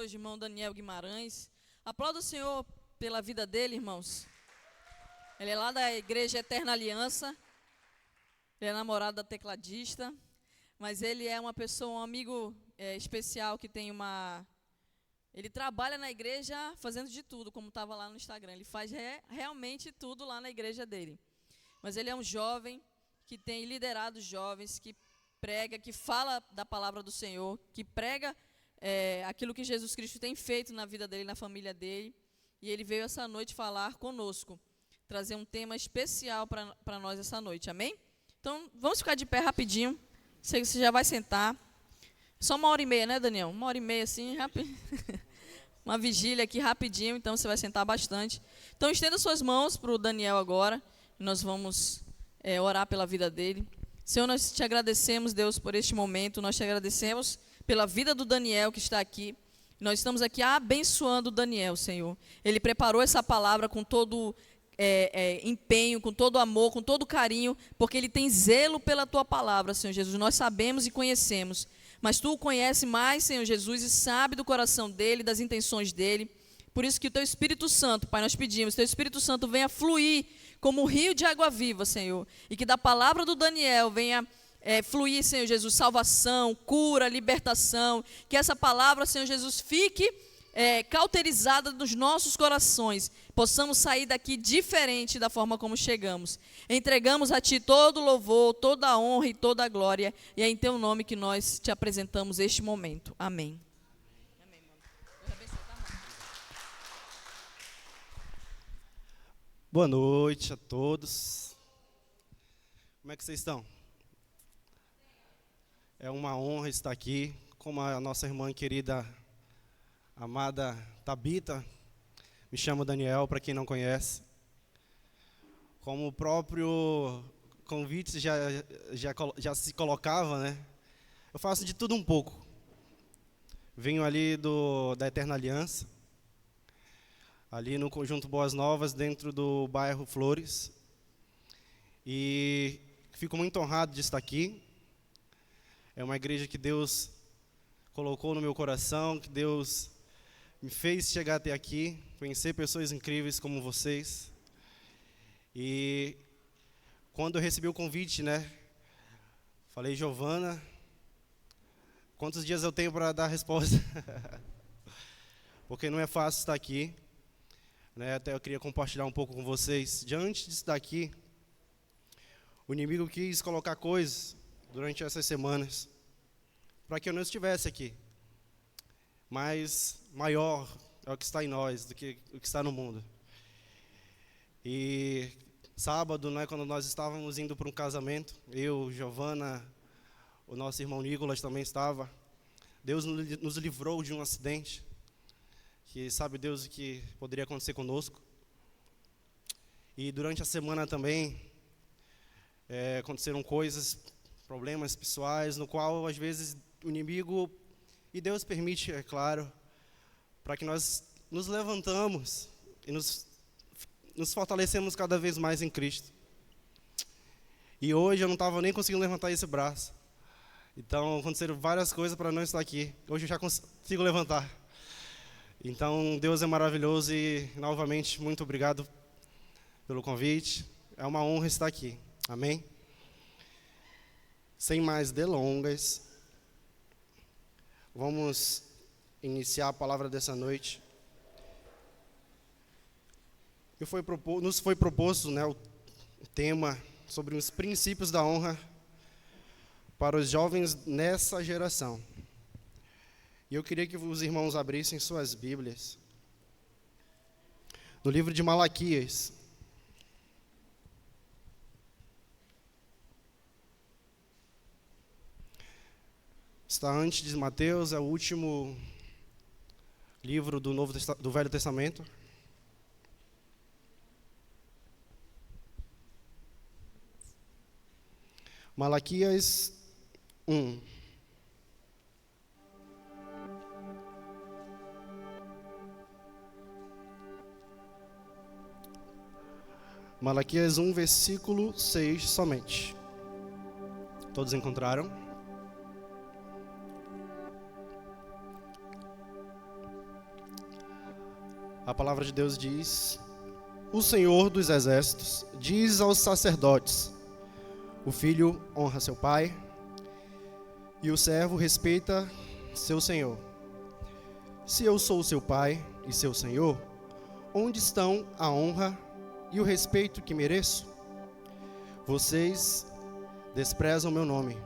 hoje, irmão Daniel Guimarães. Aplauda o Senhor pela vida dele, irmãos. Ele é lá da Igreja Eterna Aliança. Ele é namorado da tecladista. Mas ele é uma pessoa, um amigo especial que tem uma... Ele trabalha na igreja fazendo de tudo, como estava lá no Instagram. Ele faz realmente tudo lá na igreja dele. Mas ele é um jovem que tem liderado jovens, que prega, que fala da palavra do Senhor, que prega aquilo que Jesus Cristo tem feito na vida dele, na família dele. E ele veio essa noite falar conosco, trazer um tema especial para nós essa noite, amém? Então, vamos ficar de pé rapidinho. Você já vai sentar. Só 1h30, né, Daniel? 1h30, assim, rápido. Uma vigília aqui rapidinho, então você vai sentar bastante. Então, estenda suas mãos para o Daniel agora. Nós vamos orar pela vida dele. Senhor, nós te agradecemos, Deus, por este momento. Nós te agradecemos pela vida do Daniel que está aqui. Nós estamos aqui abençoando o Daniel, Senhor. Ele preparou essa palavra com todo empenho, com todo amor, com todo carinho, porque ele tem zelo pela tua palavra, Senhor Jesus. Nós sabemos e conhecemos, mas tu o conheces mais, Senhor Jesus, e sabe do coração dele, das intenções dele. Por isso que o teu Espírito Santo, Pai, nós pedimos, teu Espírito Santo venha fluir como um rio de água viva, Senhor, e que da palavra do Daniel venha fluir, Senhor Jesus, salvação, cura, libertação, que essa palavra, Senhor Jesus, fique cauterizada nos nossos corações, possamos sair daqui diferente da forma como chegamos. Entregamos a Ti todo o louvor, toda a honra e toda a glória, e é em Teu nome que nós te apresentamos este momento. Amém. Boa noite a todos. Como é que vocês estão? É uma honra estar aqui, como a nossa irmã querida, amada Tabita, me chamo Daniel, para quem não conhece. Como o próprio convite já se colocava, né? Eu faço de tudo um pouco. Venho ali da Eterna Aliança, ali no Conjunto Boas Novas, dentro do bairro Flores. E fico muito honrado de estar aqui. É uma igreja que Deus colocou no meu coração, que Deus me fez chegar até aqui, conhecer pessoas incríveis como vocês. E quando eu recebi o convite, né, falei, Giovana, quantos dias eu tenho para dar a resposta? Porque não é fácil estar aqui. Né, até eu queria compartilhar um pouco com vocês. Diante disso daqui, o inimigo quis colocar coisas durante essas semanas para que eu não estivesse aqui. Mas maior é o que está em nós do que o que está no mundo. E sábado, né, quando nós estávamos indo para um casamento, eu, Giovana, o nosso irmão Nicolas também estava, Deus nos livrou de um acidente, que sabe Deus o que poderia acontecer conosco. E durante a semana também aconteceram coisas, problemas pessoais, no qual às vezes o inimigo, e Deus permite, é claro, para que nós nos levantamos e nos fortalecemos cada vez mais em Cristo. E hoje eu não estava nem conseguindo levantar esse braço. Então aconteceram várias coisas para não estar aqui. Hoje eu já consigo levantar. Então, Deus é maravilhoso e, novamente, muito obrigado pelo convite. É uma honra estar aqui. Amém? Sem mais delongas, vamos iniciar a palavra dessa noite. Nos foi proposto, né, o tema sobre os princípios da honra para os jovens nessa geração. E eu queria que os irmãos abrissem suas Bíblias no livro de Malaquias. Está antes de Mateus, é o último livro do Velho Testamento. Malaquias 1. Malaquias 1, versículo 6 somente. Todos encontraram? A palavra de Deus diz: o Senhor dos Exércitos diz aos sacerdotes: o filho honra seu pai e o servo respeita seu senhor. Se eu sou seu pai e seu senhor, onde estão a honra e o respeito que mereço? Vocês desprezam meu nome.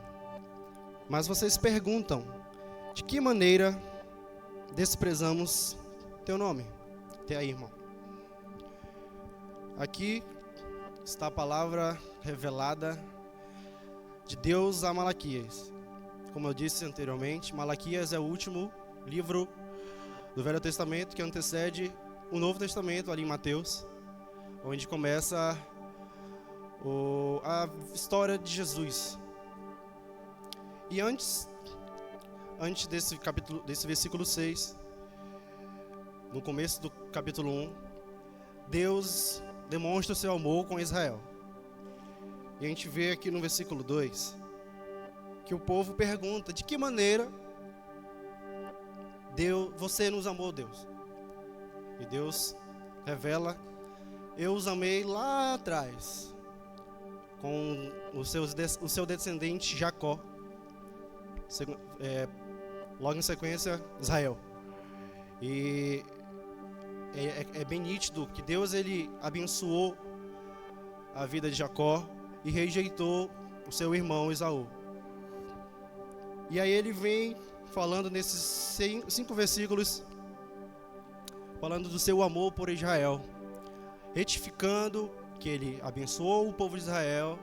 Mas vocês perguntam: de que maneira desprezamos teu nome? Até aí, irmão. Aqui está a palavra revelada de Deus a Malaquias. Como eu disse anteriormente, Malaquias é o último livro do Velho Testamento que antecede o Novo Testamento, ali em Mateus, onde começa a história de Jesus. E antes desse versículo 6, no começo do capítulo 1, Deus demonstra o seu amor com Israel. E a gente vê aqui no versículo 2 que o povo pergunta: de que maneira você nos amou, Deus? E Deus revela: eu os amei lá atrás, com o seu descendente Jacó, logo em sequência Israel. E é bem nítido que Deus, ele abençoou a vida de Jacó e rejeitou o seu irmão Esaú. E aí ele vem falando nesses 5 versículos, falando do seu amor por Israel, retificando que ele abençoou o povo de Israel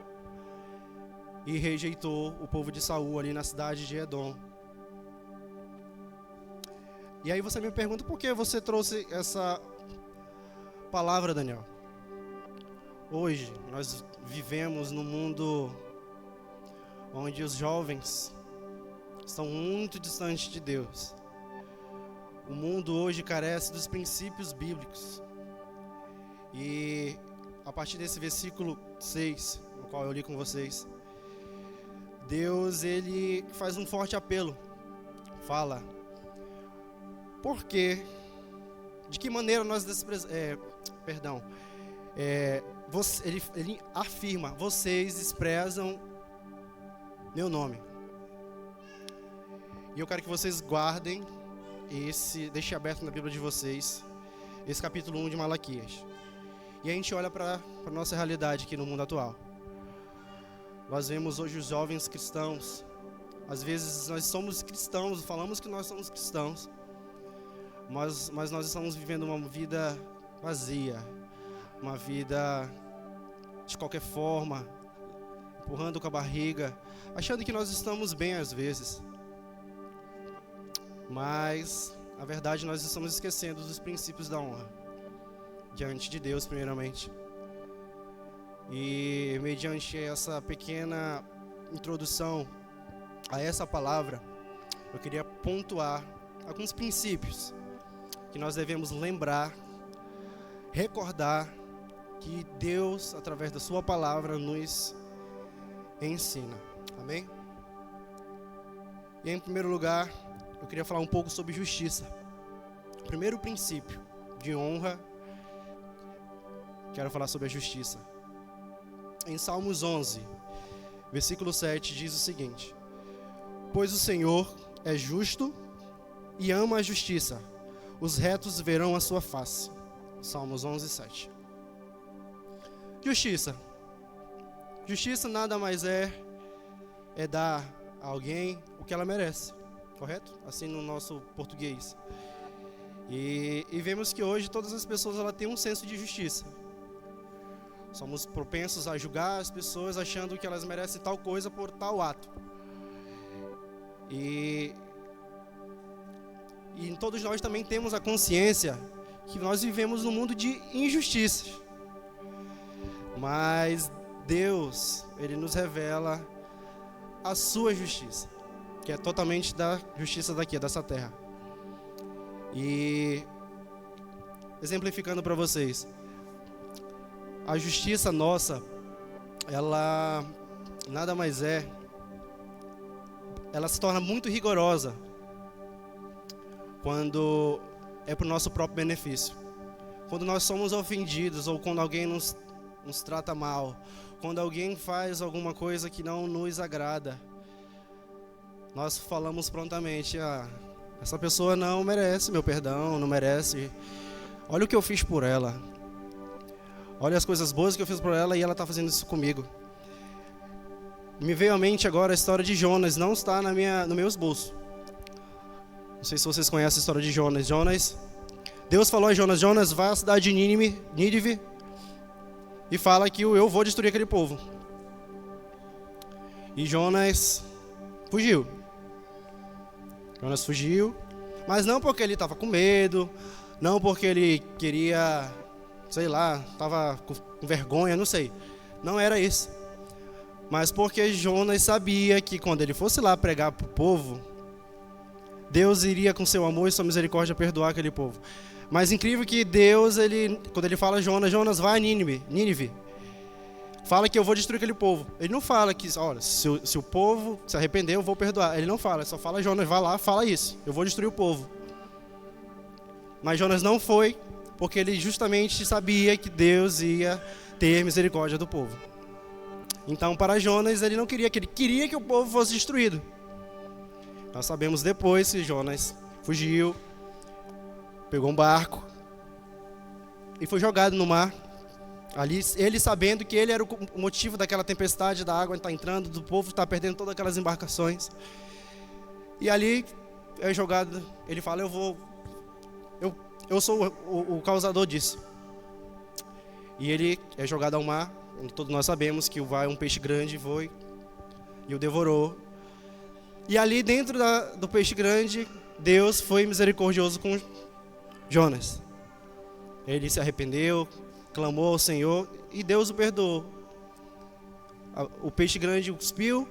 e rejeitou o povo de Saul ali na cidade de Edom. E aí você me pergunta: por que você trouxe essa palavra, Daniel? Hoje nós vivemos num mundo onde os jovens estão muito distantes de Deus. O mundo hoje carece dos princípios bíblicos. E a partir desse versículo 6, no qual eu li com vocês, Deus, ele faz um forte apelo. Fala: por quê? De que maneira nós desprezamos? Ele afirma: vocês desprezam meu nome. E eu quero que vocês guardem deixe aberto na Bíblia de vocês, esse capítulo 1 de Malaquias. E a gente olha para a nossa realidade aqui no mundo atual. Nós vemos hoje os jovens cristãos. Às vezes nós somos cristãos, falamos que nós somos cristãos, mas nós estamos vivendo uma vida vazia, uma vida de qualquer forma, empurrando com a barriga, achando que nós estamos bem às vezes. Mas, na verdade, nós estamos esquecendo dos princípios da honra diante de Deus, primeiramente. E, mediante essa pequena introdução a essa palavra, eu queria pontuar alguns princípios que nós devemos lembrar, recordar, que Deus, através da sua palavra, nos ensina. Amém? E, em primeiro lugar, eu queria falar um pouco sobre justiça. O primeiro princípio de honra, quero falar sobre a justiça. Em Salmos 11, versículo 7, diz o seguinte: pois o Senhor é justo e ama a justiça, os retos verão a sua face. Salmos 11, 7. Justiça. Justiça nada mais é dar a alguém o que ela merece. Correto? Assim no nosso português. E vemos que hoje todas as pessoas têm um senso de justiça. Somos propensos a julgar as pessoas achando que elas merecem tal coisa por tal ato. E todos nós também temos a consciência que nós vivemos num mundo de injustiças. Mas Deus, ele nos revela a sua justiça, que é totalmente da justiça dessa terra. E exemplificando para vocês, a justiça nossa, ela nada mais ela se torna muito rigorosa quando é para o nosso próprio benefício. quando nós somos ofendidos ou quando alguém nos trata mal, quando alguém faz alguma coisa que não nos agrada, nós falamos prontamente: essa pessoa não merece meu perdão, não merece. Olha o que eu fiz por ela. Olha as coisas boas que eu fiz por ela e ela está fazendo isso comigo. Me veio à mente agora a história de Jonas, não está no meu esboço. Não sei se vocês conhecem a história de Jonas. Deus falou a Jonas: Jonas, vai à cidade de Nínive e fala que eu vou destruir aquele povo. E Jonas fugiu. Mas não porque ele estava com medo, não porque ele queria, sei lá, estava com vergonha, não sei. Não era isso. Mas porque Jonas sabia que quando ele fosse lá pregar para o povo, Deus iria com seu amor e sua misericórdia perdoar aquele povo. Mas incrível que Deus, quando ele fala a Jonas, vai a Nínive. Fala que eu vou destruir aquele povo. Ele não fala que, olha, se o povo se arrepender, eu vou perdoar. Ele não fala, só fala: Jonas, vai lá, fala isso. Eu vou destruir o povo. Mas Jonas não foi, porque ele justamente sabia que Deus ia ter misericórdia do povo. Então, para Jonas, ele não queria, ele queria que o povo fosse destruído. Nós sabemos depois que Jonas fugiu, pegou um barco e foi jogado no mar. Ali, ele sabendo que ele era o motivo daquela tempestade, da água estar entrando, do povo estar perdendo todas aquelas embarcações. E ali é jogado, ele fala: eu sou o causador disso. E ele é jogado ao mar. Todos nós sabemos que um peixe grande foi e o devorou. E ali dentro do peixe grande, Deus foi misericordioso com Jonas. Ele se arrependeu, clamou ao Senhor e Deus o perdoou. O peixe grande o cuspiu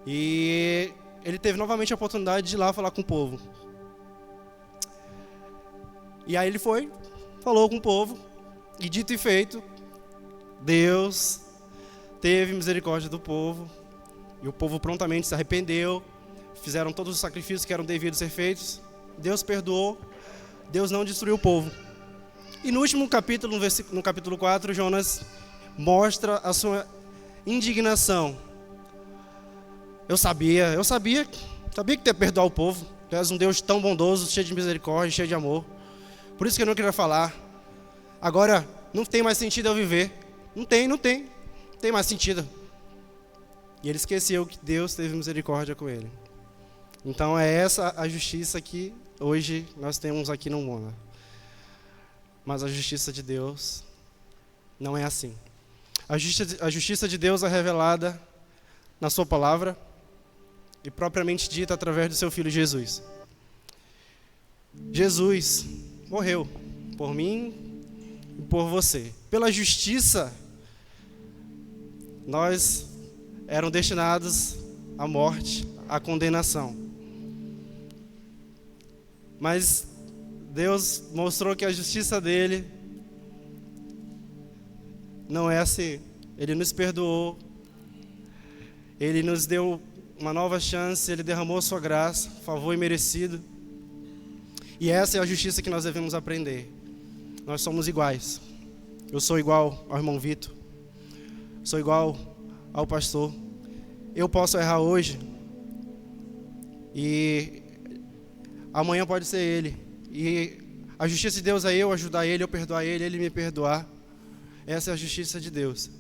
e ele teve novamente a oportunidade de ir lá falar com o povo. E aí ele foi, falou com o povo e, dito e feito, Deus teve misericórdia do povo e o povo prontamente se arrependeu, fizeram todos os sacrifícios que eram devidos ser feitos, Deus perdoou, Deus não destruiu o povo. E no último capítulo, no capítulo 4, Jonas mostra a sua indignação. Eu sabia que tu ia perdoar o povo, tu és um Deus tão bondoso, cheio de misericórdia, cheio de amor. Por isso que eu não queria falar. Agora, não tem mais sentido eu viver. Não tem mais sentido. E ele esqueceu que Deus teve misericórdia com ele. Então é essa a justiça que hoje nós temos aqui no mundo. Mas a justiça de Deus não é assim. A justiça de Deus é revelada na sua palavra e propriamente dita através do seu Filho Jesus. Jesus morreu por mim e por você. Pela justiça, nós éramos destinados à morte, à condenação. Mas Deus mostrou que a justiça dele não é assim. Ele nos perdoou, ele nos deu uma nova chance, ele derramou a sua graça, favor imerecido. E essa é a justiça que nós devemos aprender. Nós somos iguais. Eu sou igual ao irmão Vitor. Sou igual ao pastor. Eu posso errar hoje e amanhã pode ser ele. E a justiça de Deus é eu ajudar ele, eu perdoar ele, ele me perdoar. Essa é a justiça de Deus.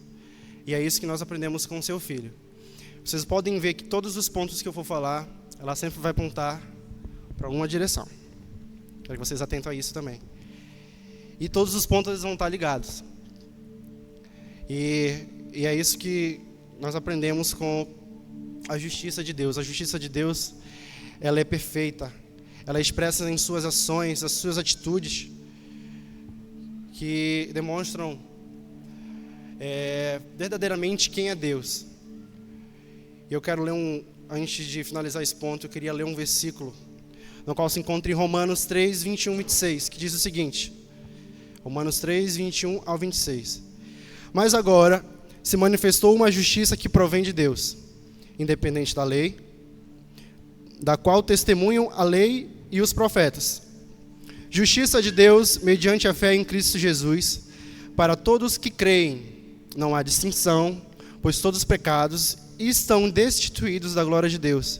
E é isso que nós aprendemos com o seu filho. Vocês podem ver que todos os pontos que eu for falar, ela sempre vai apontar para alguma direção. Quero que vocês atentem a isso também. E todos os pontos eles vão estar ligados. E é isso que nós aprendemos com a justiça de Deus. A justiça de Deus, ela é perfeita. Ela é expressa em suas ações, as suas atitudes, que demonstram verdadeiramente quem é Deus. E eu quero ler antes de finalizar esse ponto, eu queria ler um versículo, no qual se encontra em Romanos 3, 21 e 26, que diz o seguinte, Romanos 3, 21 ao 26. Mas agora se manifestou uma justiça que provém de Deus, independente da lei, da qual testemunham a lei e os profetas. Justiça de Deus mediante a fé em Cristo Jesus, para todos que creem. Não há distinção, pois todos os pecados estão destituídos da glória de Deus,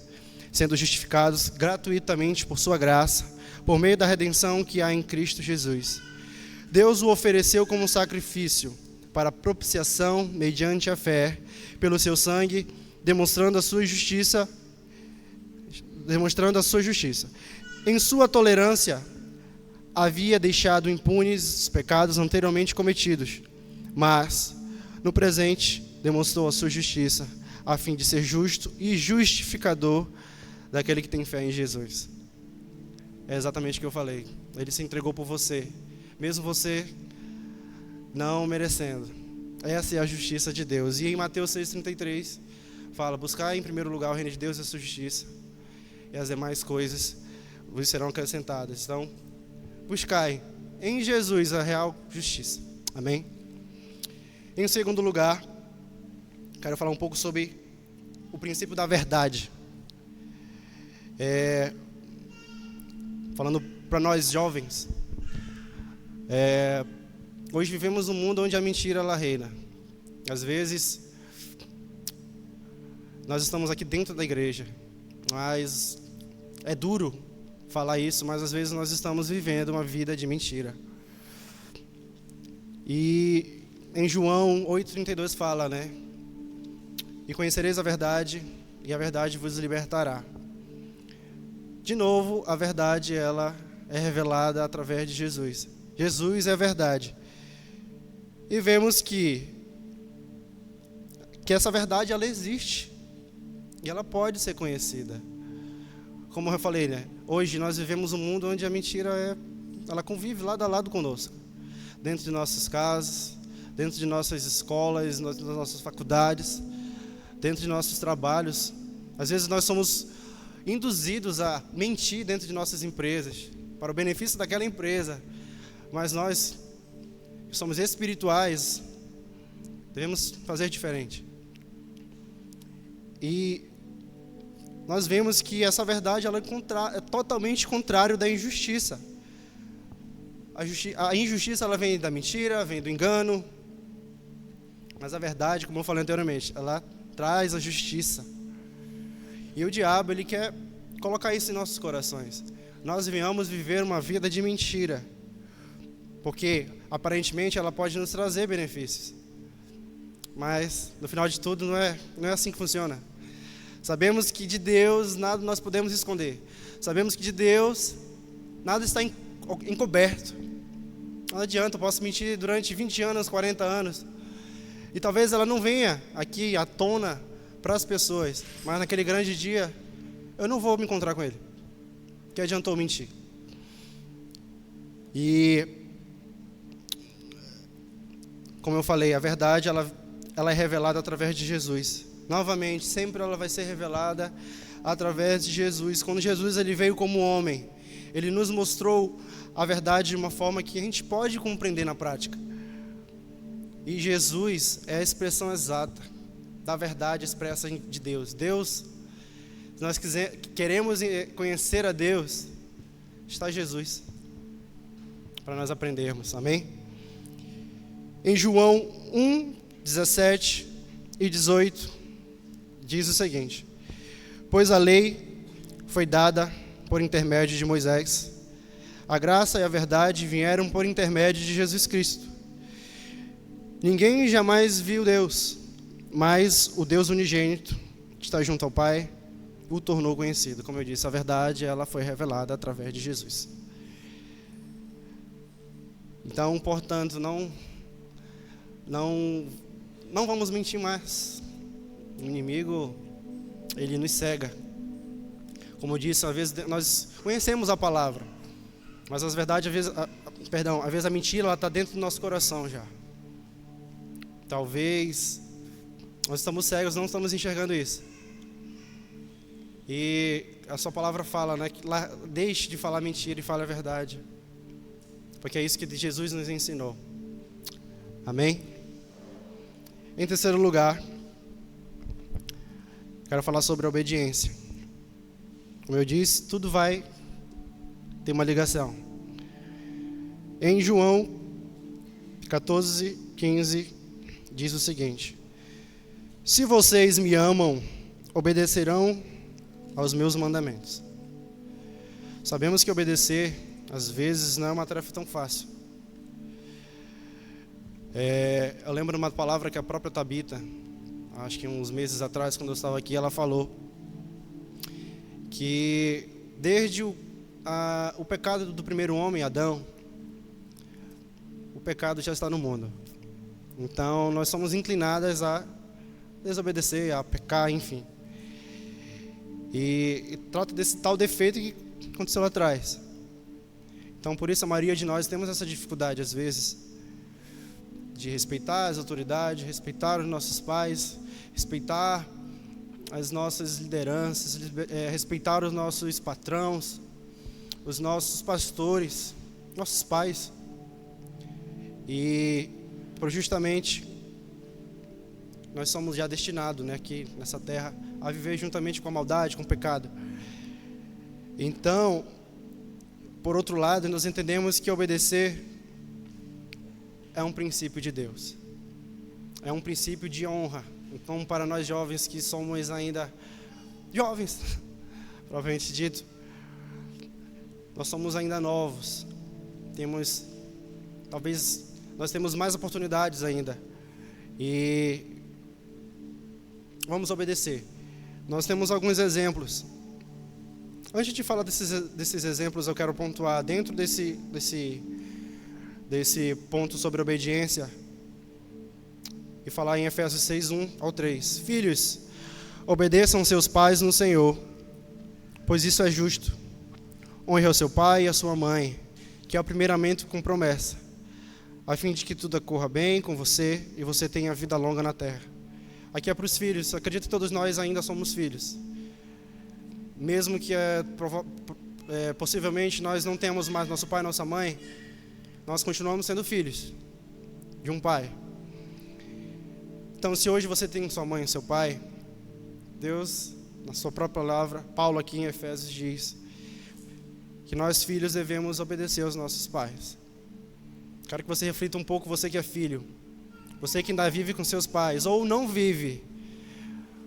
sendo justificados gratuitamente por sua graça, por meio da redenção que há em Cristo Jesus. Deus o ofereceu como sacrifício para propiciação mediante a fé, pelo seu sangue, demonstrando a sua justiça. Em sua tolerância, havia deixado impunes os pecados anteriormente cometidos, mas, no presente, demonstrou a sua justiça, a fim de ser justo e justificador daquele que tem fé em Jesus. É exatamente o que eu falei. Ele se entregou por você, mesmo você não merecendo. Essa é a justiça de Deus. E em Mateus 6,33, fala: buscar em primeiro lugar o reino de Deus e a sua justiça, e as demais coisas vos serão acrescentadas. Então, buscai em Jesus a real justiça. Amém? Em segundo lugar, quero falar um pouco sobre o princípio da verdade. Falando para nós jovens, hoje vivemos um mundo onde a mentira ela reina. Às vezes, nós estamos aqui dentro da igreja, mas é duro falar isso, mas às vezes nós estamos vivendo uma vida de mentira. E em João 8,32 fala, né? E conhecereis a verdade, e a verdade vos libertará. De novo, a verdade ela é revelada através de Jesus. Jesus é a verdade. E vemos que essa verdade ela existe. E ela pode ser conhecida. Como eu falei, né? Hoje nós vivemos um mundo onde a mentira ela convive lado a lado conosco. Dentro de nossas casas, dentro de nossas escolas, das nossas faculdades, dentro de nossos trabalhos. Às vezes nós somos induzidos a mentir dentro de nossas empresas, para o benefício daquela empresa. Mas nós, que somos espirituais, devemos fazer diferente. E nós vemos que essa verdade ela é totalmente contrário da injustiça. A injustiça ela vem da mentira, vem do engano. Mas a verdade, como eu falei anteriormente, ela traz a justiça. E o diabo, ele quer colocar isso em nossos corações. Nós venhamos viver uma vida de mentira. Porque, aparentemente, ela pode nos trazer benefícios. Mas, no final de tudo, não é assim que funciona. Sabemos que de Deus nada nós podemos esconder. Sabemos que de Deus nada está encoberto. Não adianta, eu posso mentir durante 20 anos, 40 anos. E talvez ela não venha aqui à tona para as pessoas. Mas naquele grande dia, eu não vou me encontrar com ele. Que adiantou mentir? E, como eu falei, a verdade ela é revelada através de Jesus. Novamente, sempre ela vai ser revelada através de Jesus. Quando Jesus ele veio como homem, ele nos mostrou a verdade de uma forma que a gente pode compreender na prática. E Jesus é a expressão exata da verdade expressa de Deus. Deus, se nós queremos conhecer a Deus, está Jesus, para nós aprendermos, amém? Em João 1, 17 e 18, diz o seguinte: pois a lei foi dada por intermédio de Moisés, a graça e a verdade vieram por intermédio de Jesus Cristo. Ninguém jamais viu Deus, mas o Deus unigênito, que está junto ao Pai, o tornou conhecido. Como eu disse, a verdade ela foi revelada através de Jesus. Então, portanto, não vamos mentir mais. O inimigo, ele nos cega. Como eu disse, às vezes nós conhecemos a palavra, mas às verdade, às vezes a mentira ela está dentro do nosso coração já. Talvez nós estamos cegos, não estamos enxergando isso. E a sua palavra fala, né, que deixe de falar mentira e fale a verdade. Porque é isso que Jesus nos ensinou. Amém? Em terceiro lugar, quero falar sobre a obediência. Como eu disse, tudo vai ter uma ligação. Em João 14:15 diz o seguinte: se vocês me amam, obedecerão aos meus mandamentos. Sabemos que obedecer, às vezes, não é uma tarefa tão fácil. Eu lembro de uma palavra que a própria Tabita, acho que uns meses atrás, quando eu estava aqui, ela falou que desde o pecado do primeiro homem, Adão, o pecado já está no mundo. Então, nós somos inclinadas a desobedecer, a pecar, enfim. E trata desse tal defeito que aconteceu lá atrás. Então, por isso, a maioria de nós temos essa dificuldade, às vezes, de respeitar as autoridades, respeitar os nossos pais, respeitar as nossas lideranças, respeitar os nossos patrões, os nossos pastores, nossos pais. E, por justamente, nós somos já destinados, né, aqui nessa terra, a viver juntamente com a maldade, com o pecado. Então, por outro lado, nós entendemos que obedecer é um princípio de Deus. É um princípio de honra. Então, para nós jovens que somos ainda jovens, propriamente dito, nós somos ainda novos. Talvez nós temos mais oportunidades ainda. E vamos obedecer. Nós temos alguns exemplos. Antes de falar desses exemplos, eu quero pontuar dentro desse ponto sobre obediência e falar em Efésios 6:1-3. Filhos, obedeçam seus pais no Senhor, pois isso é justo. Honre ao seu pai e à sua mãe, que é o primeiramente com promessa, a fim de que tudo corra bem com você e você tenha vida longa na terra. Aqui é para os filhos. Acredito que todos nós ainda somos filhos. Mesmo que possivelmente nós não tenhamos mais nosso pai e nossa mãe, nós continuamos sendo filhos de um pai. Então, se hoje você tem sua mãe e seu pai, Deus, na sua própria palavra, Paulo aqui em Efésios diz que nós filhos devemos obedecer aos nossos pais. Quero que você reflita um pouco, você que é filho, você que ainda vive com seus pais, ou não vive,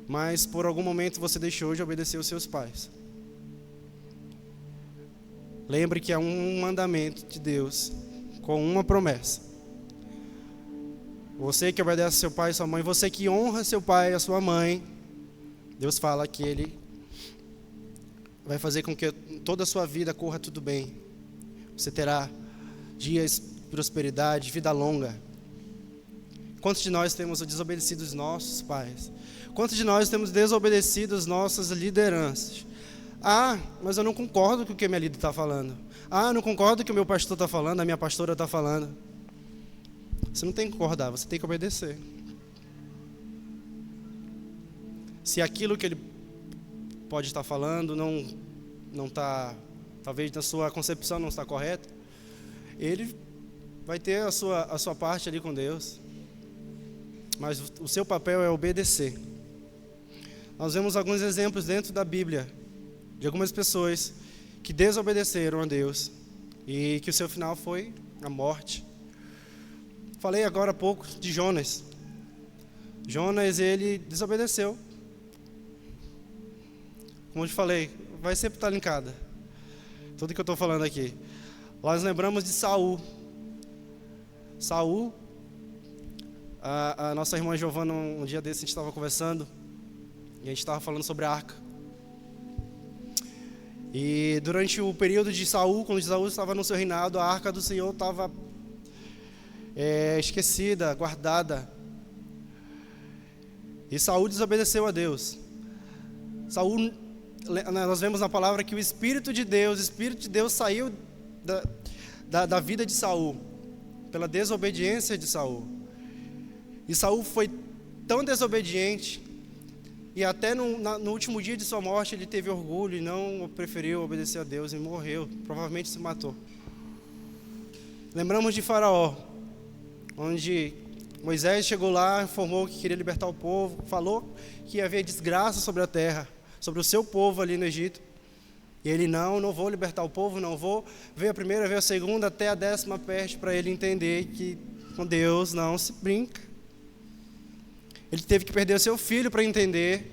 mas por algum momento você deixou de obedecer aos seus pais. Lembre que é um mandamento de Deus, com uma promessa. Você que obedece ao seu pai e sua mãe, você que honra seu pai e a sua mãe, Deus fala que Ele vai fazer com que toda a sua vida corra tudo bem. Você terá dias de prosperidade, vida longa. Quantos de nós temos desobedecido os nossos pais? Quantos de nós temos desobedecido as nossas lideranças? Ah, mas eu não concordo com o que a minha líder está falando. Ah, eu não concordo com o que o meu pastor está falando, a minha pastora está falando. Você não tem que concordar, você tem que obedecer. Se aquilo que ele pode estar falando não está, talvez na sua concepção não está correto, ele vai ter a sua parte ali com Deus. Mas o seu papel é obedecer. Nós vemos alguns exemplos dentro da Bíblia de algumas pessoas que desobedeceram a Deus e que o seu final foi a morte. Falei agora há pouco de Jonas. Jonas, ele desobedeceu. Como eu te falei, vai sempre estar linkada tudo que eu estou falando aqui. Nós lembramos de Saul. Saul, a nossa irmã Giovana, um dia desse a gente estava conversando e a gente estava falando sobre a arca. E durante o período de Saul, quando Saul estava no seu reinado, a arca do Senhor estava esquecida, guardada. E Saul desobedeceu a Deus. Saul, nós vemos na palavra que o Espírito de Deus saiu da vida de Saul, pela desobediência de Saul. E Saul foi tão desobediente, e até no último dia de sua morte ele teve orgulho e não preferiu obedecer a Deus e morreu, provavelmente se matou. Lembramos de Faraó, onde Moisés chegou lá, informou que queria libertar o povo, falou que ia haver desgraça sobre a terra, sobre o seu povo ali no Egito. E ele, não vou libertar o povo, não vou. Veio a primeira, veio a segunda, até a 10ª peste, para ele entender que com Deus não se brinca. Ele teve que perder o seu filho para entender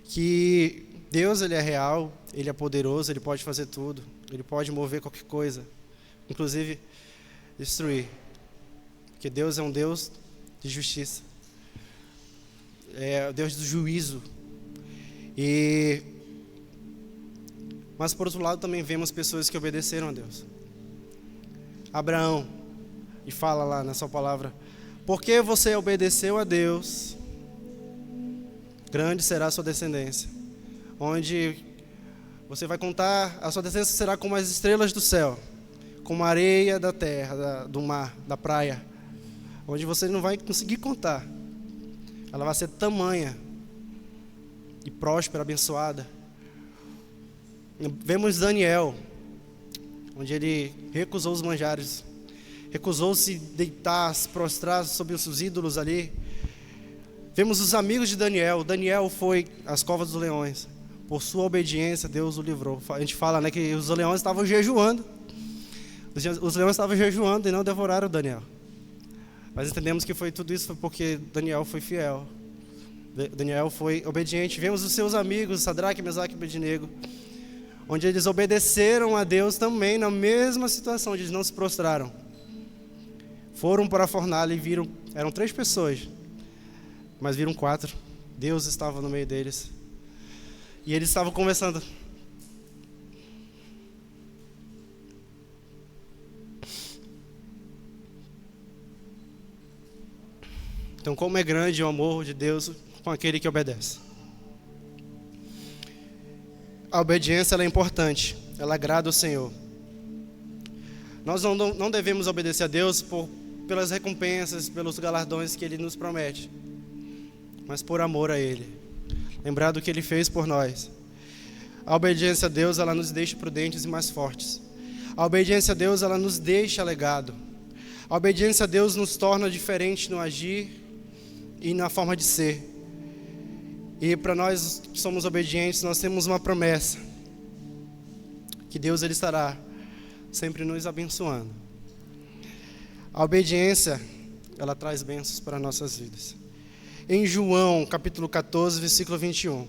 que Deus, ele é real, ele é poderoso, ele pode fazer tudo, ele pode mover qualquer coisa, inclusive destruir. Porque Deus é um Deus de justiça, é o Deus do juízo. Mas por outro lado também vemos pessoas que obedeceram a Deus. Abraão, e fala lá na sua palavra, porque você obedeceu a Deus, grande será a sua descendência. Onde você vai contar, a sua descendência será como as estrelas do céu, como a areia da terra, do mar, da praia, onde você não vai conseguir contar. Ela vai ser tamanha e próspera, abençoada. Vemos Daniel, onde ele recusou os manjares, recusou se deitar, se prostrar sobre os seus ídolos ali. Vemos os amigos de Daniel. Daniel foi às covas dos leões. Por sua obediência, Deus o livrou. A gente fala, né, que os leões estavam jejuando. Os leões estavam jejuando e não devoraram Daniel. Mas entendemos que tudo isso foi porque Daniel foi fiel. Daniel foi obediente. Vemos os seus amigos, Sadraque, Mesaque e Abednego, onde eles obedeceram a Deus também na mesma situação, onde eles não se prostraram. Foram para a fornalha e viram, eram 3 pessoas, mas viram 4. Deus estava no meio deles. E eles estavam conversando. Então, como é grande o amor de Deus com aquele que obedece. A obediência, ela é importante, ela agrada o Senhor. Nós não devemos obedecer a Deus pelas recompensas, pelos galardões que Ele nos promete, mas por amor a Ele. Lembrar do que Ele fez por nós. A obediência a Deus, ela nos deixa prudentes e mais fortes. A obediência a Deus, ela nos deixa legado. A obediência a Deus nos torna diferente no agir e na forma de ser. E para nós que somos obedientes, nós temos uma promessa, que Deus, Ele estará sempre nos abençoando. A obediência, ela traz bênçãos para nossas vidas. Em João, capítulo 14, versículo 21.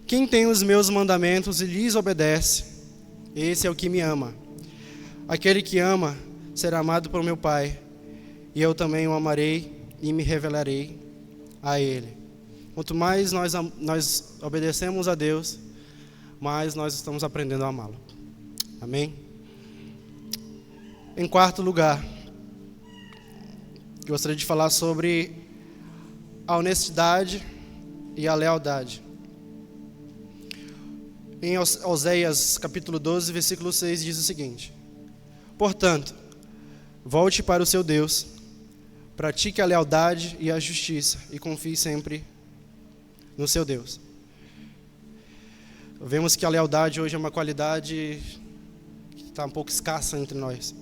Quem tem os meus mandamentos e lhes obedece, esse é o que me ama. Aquele que ama será amado por meu Pai, e eu também o amarei e me revelarei a Ele. Quanto mais nós obedecemos a Deus, mais nós estamos aprendendo a amá-lo. Amém? Em quarto lugar, gostaria de falar sobre a honestidade e a lealdade. Em Oséias, capítulo 12, versículo 6, diz o seguinte: portanto, volte para o seu Deus, pratique a lealdade e a justiça, e confie sempre no seu Deus. Vemos que a lealdade hoje é uma qualidade que está um pouco escassa entre nós.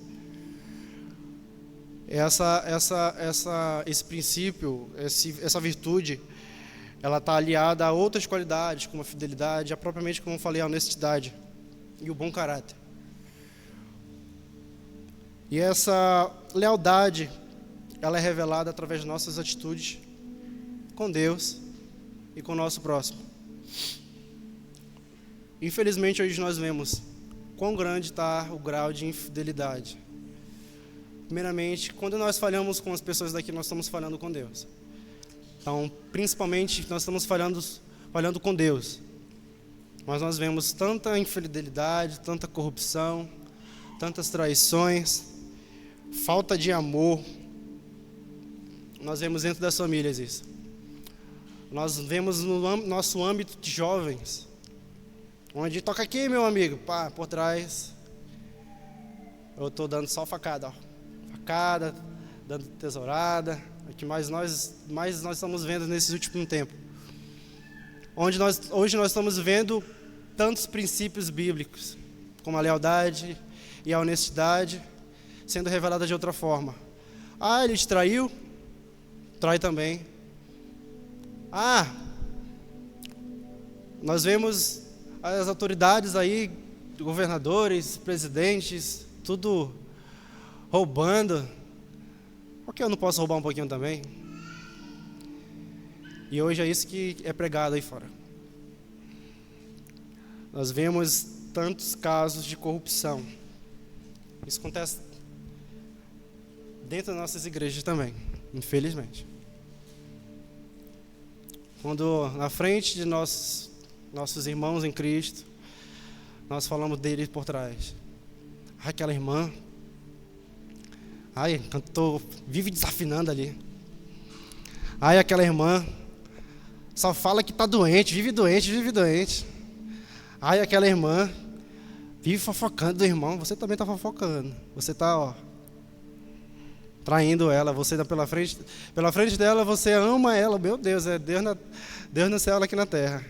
Esse princípio, essa virtude, ela está aliada a outras qualidades, como a fidelidade, propriamente, como eu falei, a honestidade e o bom caráter. E essa lealdade, ela é revelada através de nossas atitudes com Deus e com o nosso próximo. Infelizmente, hoje nós vemos quão grande está o grau de infidelidade. Primeiramente, quando nós falhamos com as pessoas daqui, nós estamos falhando com Deus. Então, principalmente, nós estamos falhando com Deus. Mas nós vemos tanta infidelidade, tanta corrupção, tantas traições, falta de amor. Nós vemos dentro das famílias isso. Nós vemos no nosso âmbito de jovens, onde toca aqui, meu amigo, pá, por trás, eu estou dando só facada, ó. Facada, dando tesourada, é o que mais nós estamos vendo nesse último tempo. Hoje nós estamos vendo tantos princípios bíblicos, como a lealdade e a honestidade, sendo reveladas de outra forma. Ah, ele te traiu? Trai também. Ah, nós vemos as autoridades aí, governadores, presidentes, tudo roubando. Por que eu não posso roubar um pouquinho também? E hoje é isso que é pregado aí fora. Nós vemos tantos casos de corrupção. Isso acontece dentro das nossas igrejas também, infelizmente. Quando na frente de nossos irmãos em Cristo, nós falamos deles por trás. Aquela irmã, cantou, vive desafinando ali. Aquela irmã, só fala que está doente, vive doente, vive doente. Aquela irmã, vive fofocando do irmão, você também está fofocando. Você está, traindo ela, você está pela frente dela, você ama ela. Meu Deus, é Deus no céu, ela aqui na terra.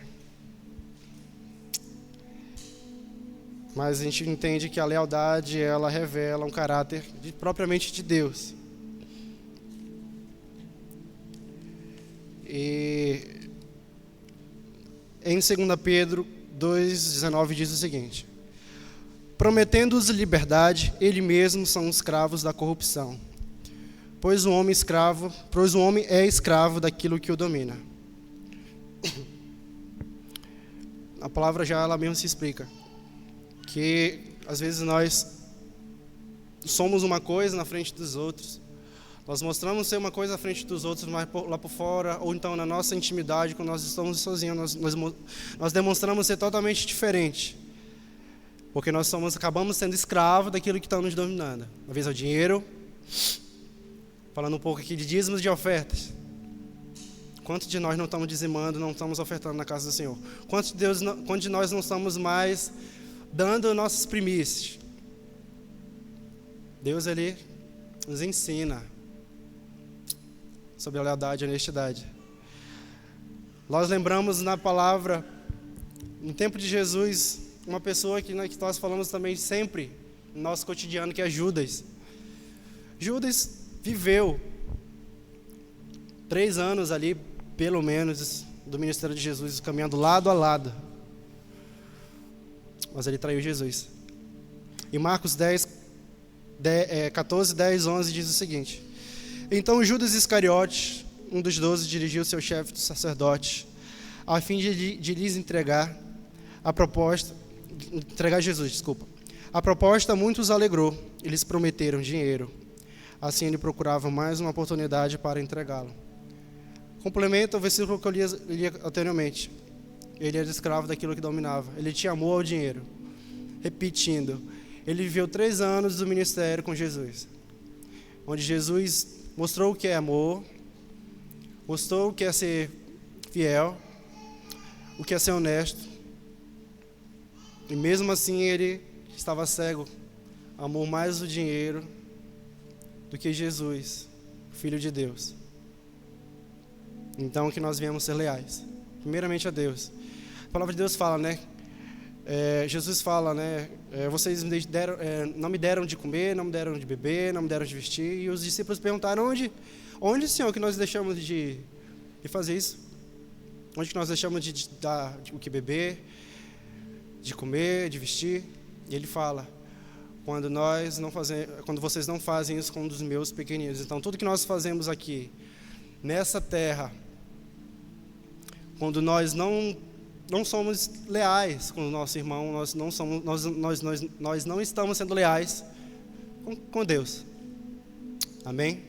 Mas a gente entende que a lealdade, ela revela um caráter propriamente de Deus. E em 2 Pedro 2,19 diz o seguinte: prometendo-os liberdade, ele mesmo são escravos da corrupção, pois o homem é escravo daquilo que o domina. A palavra já ela mesma se explica, que às vezes nós somos uma coisa na frente dos outros, nós mostramos ser uma coisa na frente dos outros, mas lá por fora, ou então na nossa intimidade, quando nós estamos sozinhos, nós demonstramos ser totalmente diferente, porque nós acabamos sendo escravos daquilo que está nos dominando. Uma vez é o dinheiro, falando um pouco aqui de dízimos e de ofertas. Quantos de nós não estamos dizimando, não estamos ofertando na casa do Senhor? Quantos de nós não estamos mais dando nossas primícias? Deus, Ele nos ensina sobre a lealdade e a honestidade. Nós lembramos na palavra, no tempo de Jesus, uma pessoa que nós falamos também sempre no nosso cotidiano, que é Judas. Judas viveu 3 anos ali, pelo menos, do ministério de Jesus, caminhando lado a lado. Mas ele traiu Jesus. E Marcos 14, 10, 11 diz o seguinte: então Judas Iscariote, um dos 12, dirigiu seu chefe dos sacerdotes, a fim de lhes entregar Jesus. A proposta muitos alegrou, e lhes prometeram dinheiro. Assim ele procurava mais uma oportunidade para entregá-lo. Complementa o versículo que eu li anteriormente. Ele era escravo daquilo que dominava. Ele tinha amor ao dinheiro. Repetindo, ele viveu 3 anos do ministério com Jesus, onde Jesus mostrou o que é amor, mostrou o que é ser fiel, o que é ser honesto. E mesmo assim ele estava cego, amou mais o dinheiro do que Jesus, Filho de Deus. Então que nós viemos ser leais, primeiramente a Deus. A palavra de Deus fala, né? Jesus fala, né? Vocês não me deram de comer, não me deram de beber, não me deram de vestir. E os discípulos perguntaram: onde, Senhor, que nós deixamos de fazer isso? Onde que nós deixamos de dar o que beber, de comer, de vestir? E ele fala: quando vocês não fazem isso com um dos meus pequeninos. Então tudo que nós fazemos aqui nessa terra, quando nós não somos leais com o nosso irmão, nós não estamos sendo leais com Deus. Amém?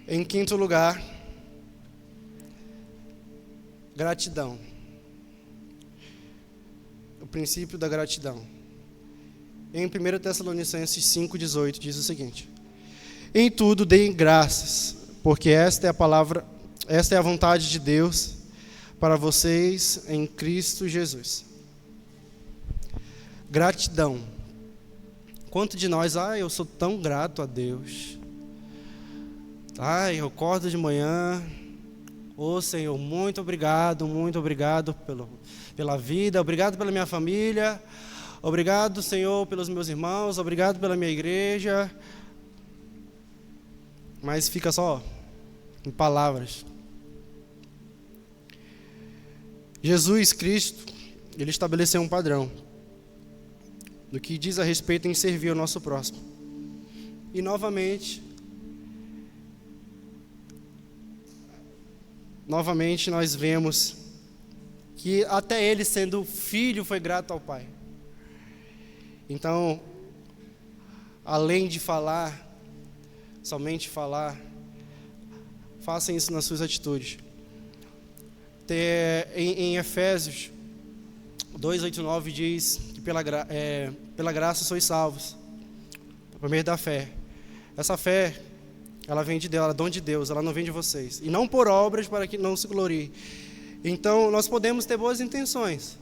Em 5º lugar, gratidão. O princípio da gratidão. Em 1 Tessalonicenses 5,18 diz o seguinte: em tudo deem graças, porque esta é a vontade de Deus para vocês em Cristo Jesus. Gratidão. Quanto de nós, eu sou tão grato a Deus. Eu acordo de manhã, Senhor, muito obrigado pela vida, obrigado pela minha família, obrigado, Senhor, pelos meus irmãos, obrigado pela minha igreja. Mas fica só em palavras. Jesus Cristo, ele estabeleceu um padrão do que diz a respeito em servir ao nosso próximo. E novamente nós vemos que até ele, sendo filho, foi grato ao Pai. Então, além de falar, somente falar, façam isso nas suas atitudes. Em Efésios 2:8-9 diz que pela graça sois salvos, por meio da fé. Essa fé, ela vem de Deus, ela é dom de Deus, ela não vem de vocês. E não por obras, para que não se glorie. Então, nós podemos ter boas intenções.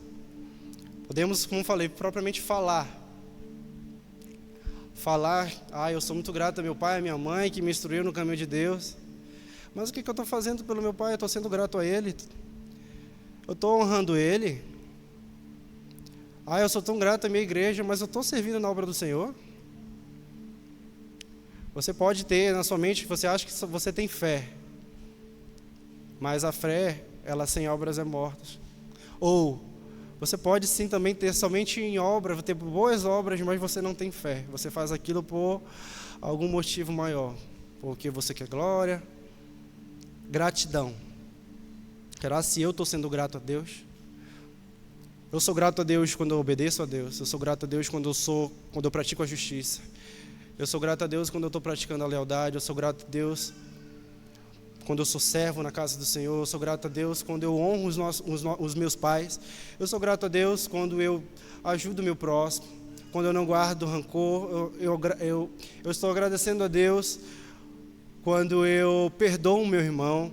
Podemos, como falei, propriamente falar. Eu sou muito grato a meu pai e a minha mãe, que me instruíram no caminho de Deus. Mas o que eu estou fazendo pelo meu pai? Eu estou sendo grato a ele. Eu estou honrando ele. Eu sou tão grato à minha igreja, mas eu estou servindo na obra do Senhor. Você pode ter na sua mente que você acha que você tem fé. Mas a fé, ela sem obras é morta. Ou você pode sim também ter somente em obra, ter boas obras, mas você não tem fé. Você faz aquilo por algum motivo maior. Porque você quer glória, gratidão. Será se eu estou sendo grato a Deus? Eu sou grato a Deus quando eu obedeço a Deus. Eu sou grato a Deus quando eu pratico a justiça. Eu sou grato a Deus quando eu estou praticando a lealdade. Eu sou grato a Deus quando eu sou servo na casa do Senhor. Eu sou grato a Deus quando eu honro os meus pais. Eu sou grato a Deus quando eu ajudo o meu próximo, quando eu não guardo rancor. Eu estou agradecendo a Deus quando eu perdoo o meu irmão.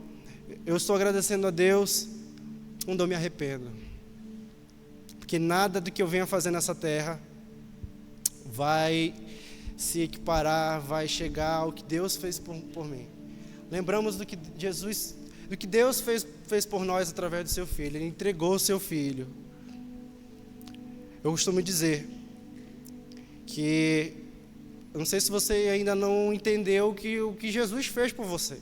Eu estou agradecendo a Deus quando eu me arrependo. Porque nada do que eu venha fazer nessa terra vai se equiparar, vai chegar ao que Deus fez por mim. Lembramos do que Deus fez por nós através do seu Filho. Ele entregou o seu Filho. Eu costumo dizer que, eu não sei se você ainda não entendeu o que Jesus fez por você.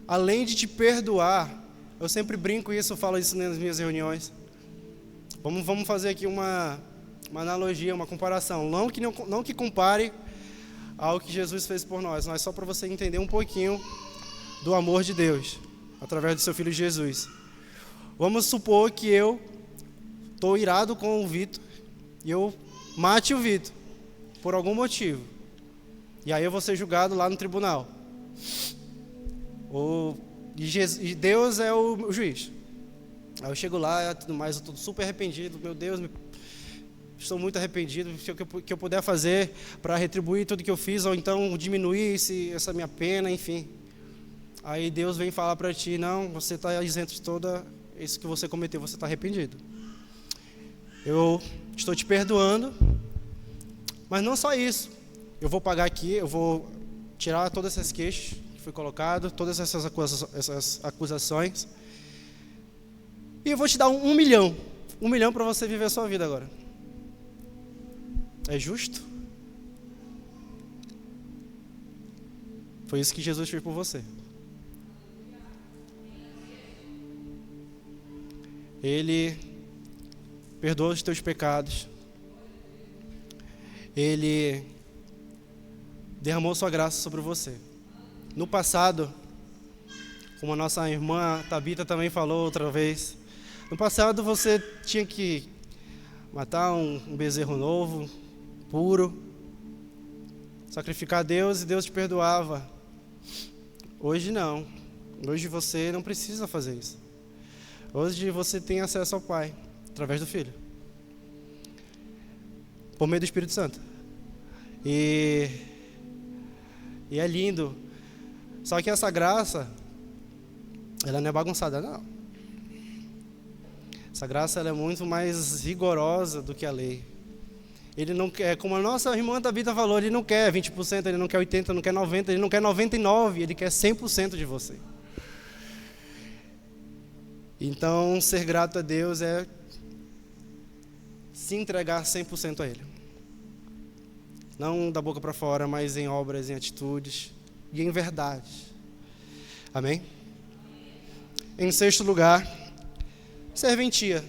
Além de te perdoar, eu sempre brinco isso, eu falo isso nas minhas reuniões. Vamos fazer aqui uma analogia, uma comparação. Não que compare ao que Jesus fez por nós, mas só para você entender um pouquinho do amor de Deus, através do seu Filho Jesus. Vamos supor que eu estou irado com o Vitor e eu mate o Vitor, por algum motivo. E aí eu vou ser julgado lá no tribunal. E Deus é o juiz. Aí eu chego lá, tudo mais, eu estou super arrependido, meu Deus, estou muito arrependido, o que eu puder fazer para retribuir tudo que eu fiz, ou então diminuir essa minha pena, enfim. Aí Deus vem falar para ti, não, você está isento de toda isso que você cometeu, você está arrependido. Eu estou te perdoando, mas não só isso, eu vou pagar aqui, eu vou tirar todas essas queixas que foi colocado, todas essas acusações, e eu vou te dar 1 milhão para você viver a sua vida agora. É justo? Foi isso que Jesus fez por você. Ele perdoa os teus pecados. Ele derramou sua graça sobre você. No passado, como a nossa irmã Tabita também falou outra vez, no passado você tinha que matar um bezerro novo, puro, sacrificar a Deus e Deus te perdoava. Hoje não. Hoje você não precisa fazer isso. Hoje você tem acesso ao Pai, através do Filho, por meio do Espírito Santo. E é lindo. Só que essa graça, ela não é bagunçada, não. Essa graça, ela é muito mais rigorosa do que a lei. Ele não quer, como a nossa irmã Tabita falou, ele não quer 20%, ele não quer 80%, ele não quer 90%, ele não quer 99%, ele quer 100% de você. Então, ser grato a Deus é se entregar 100% a Ele. Não da boca para fora, mas em obras, em atitudes e em verdade. Amém? Em sexto lugar, Serventia.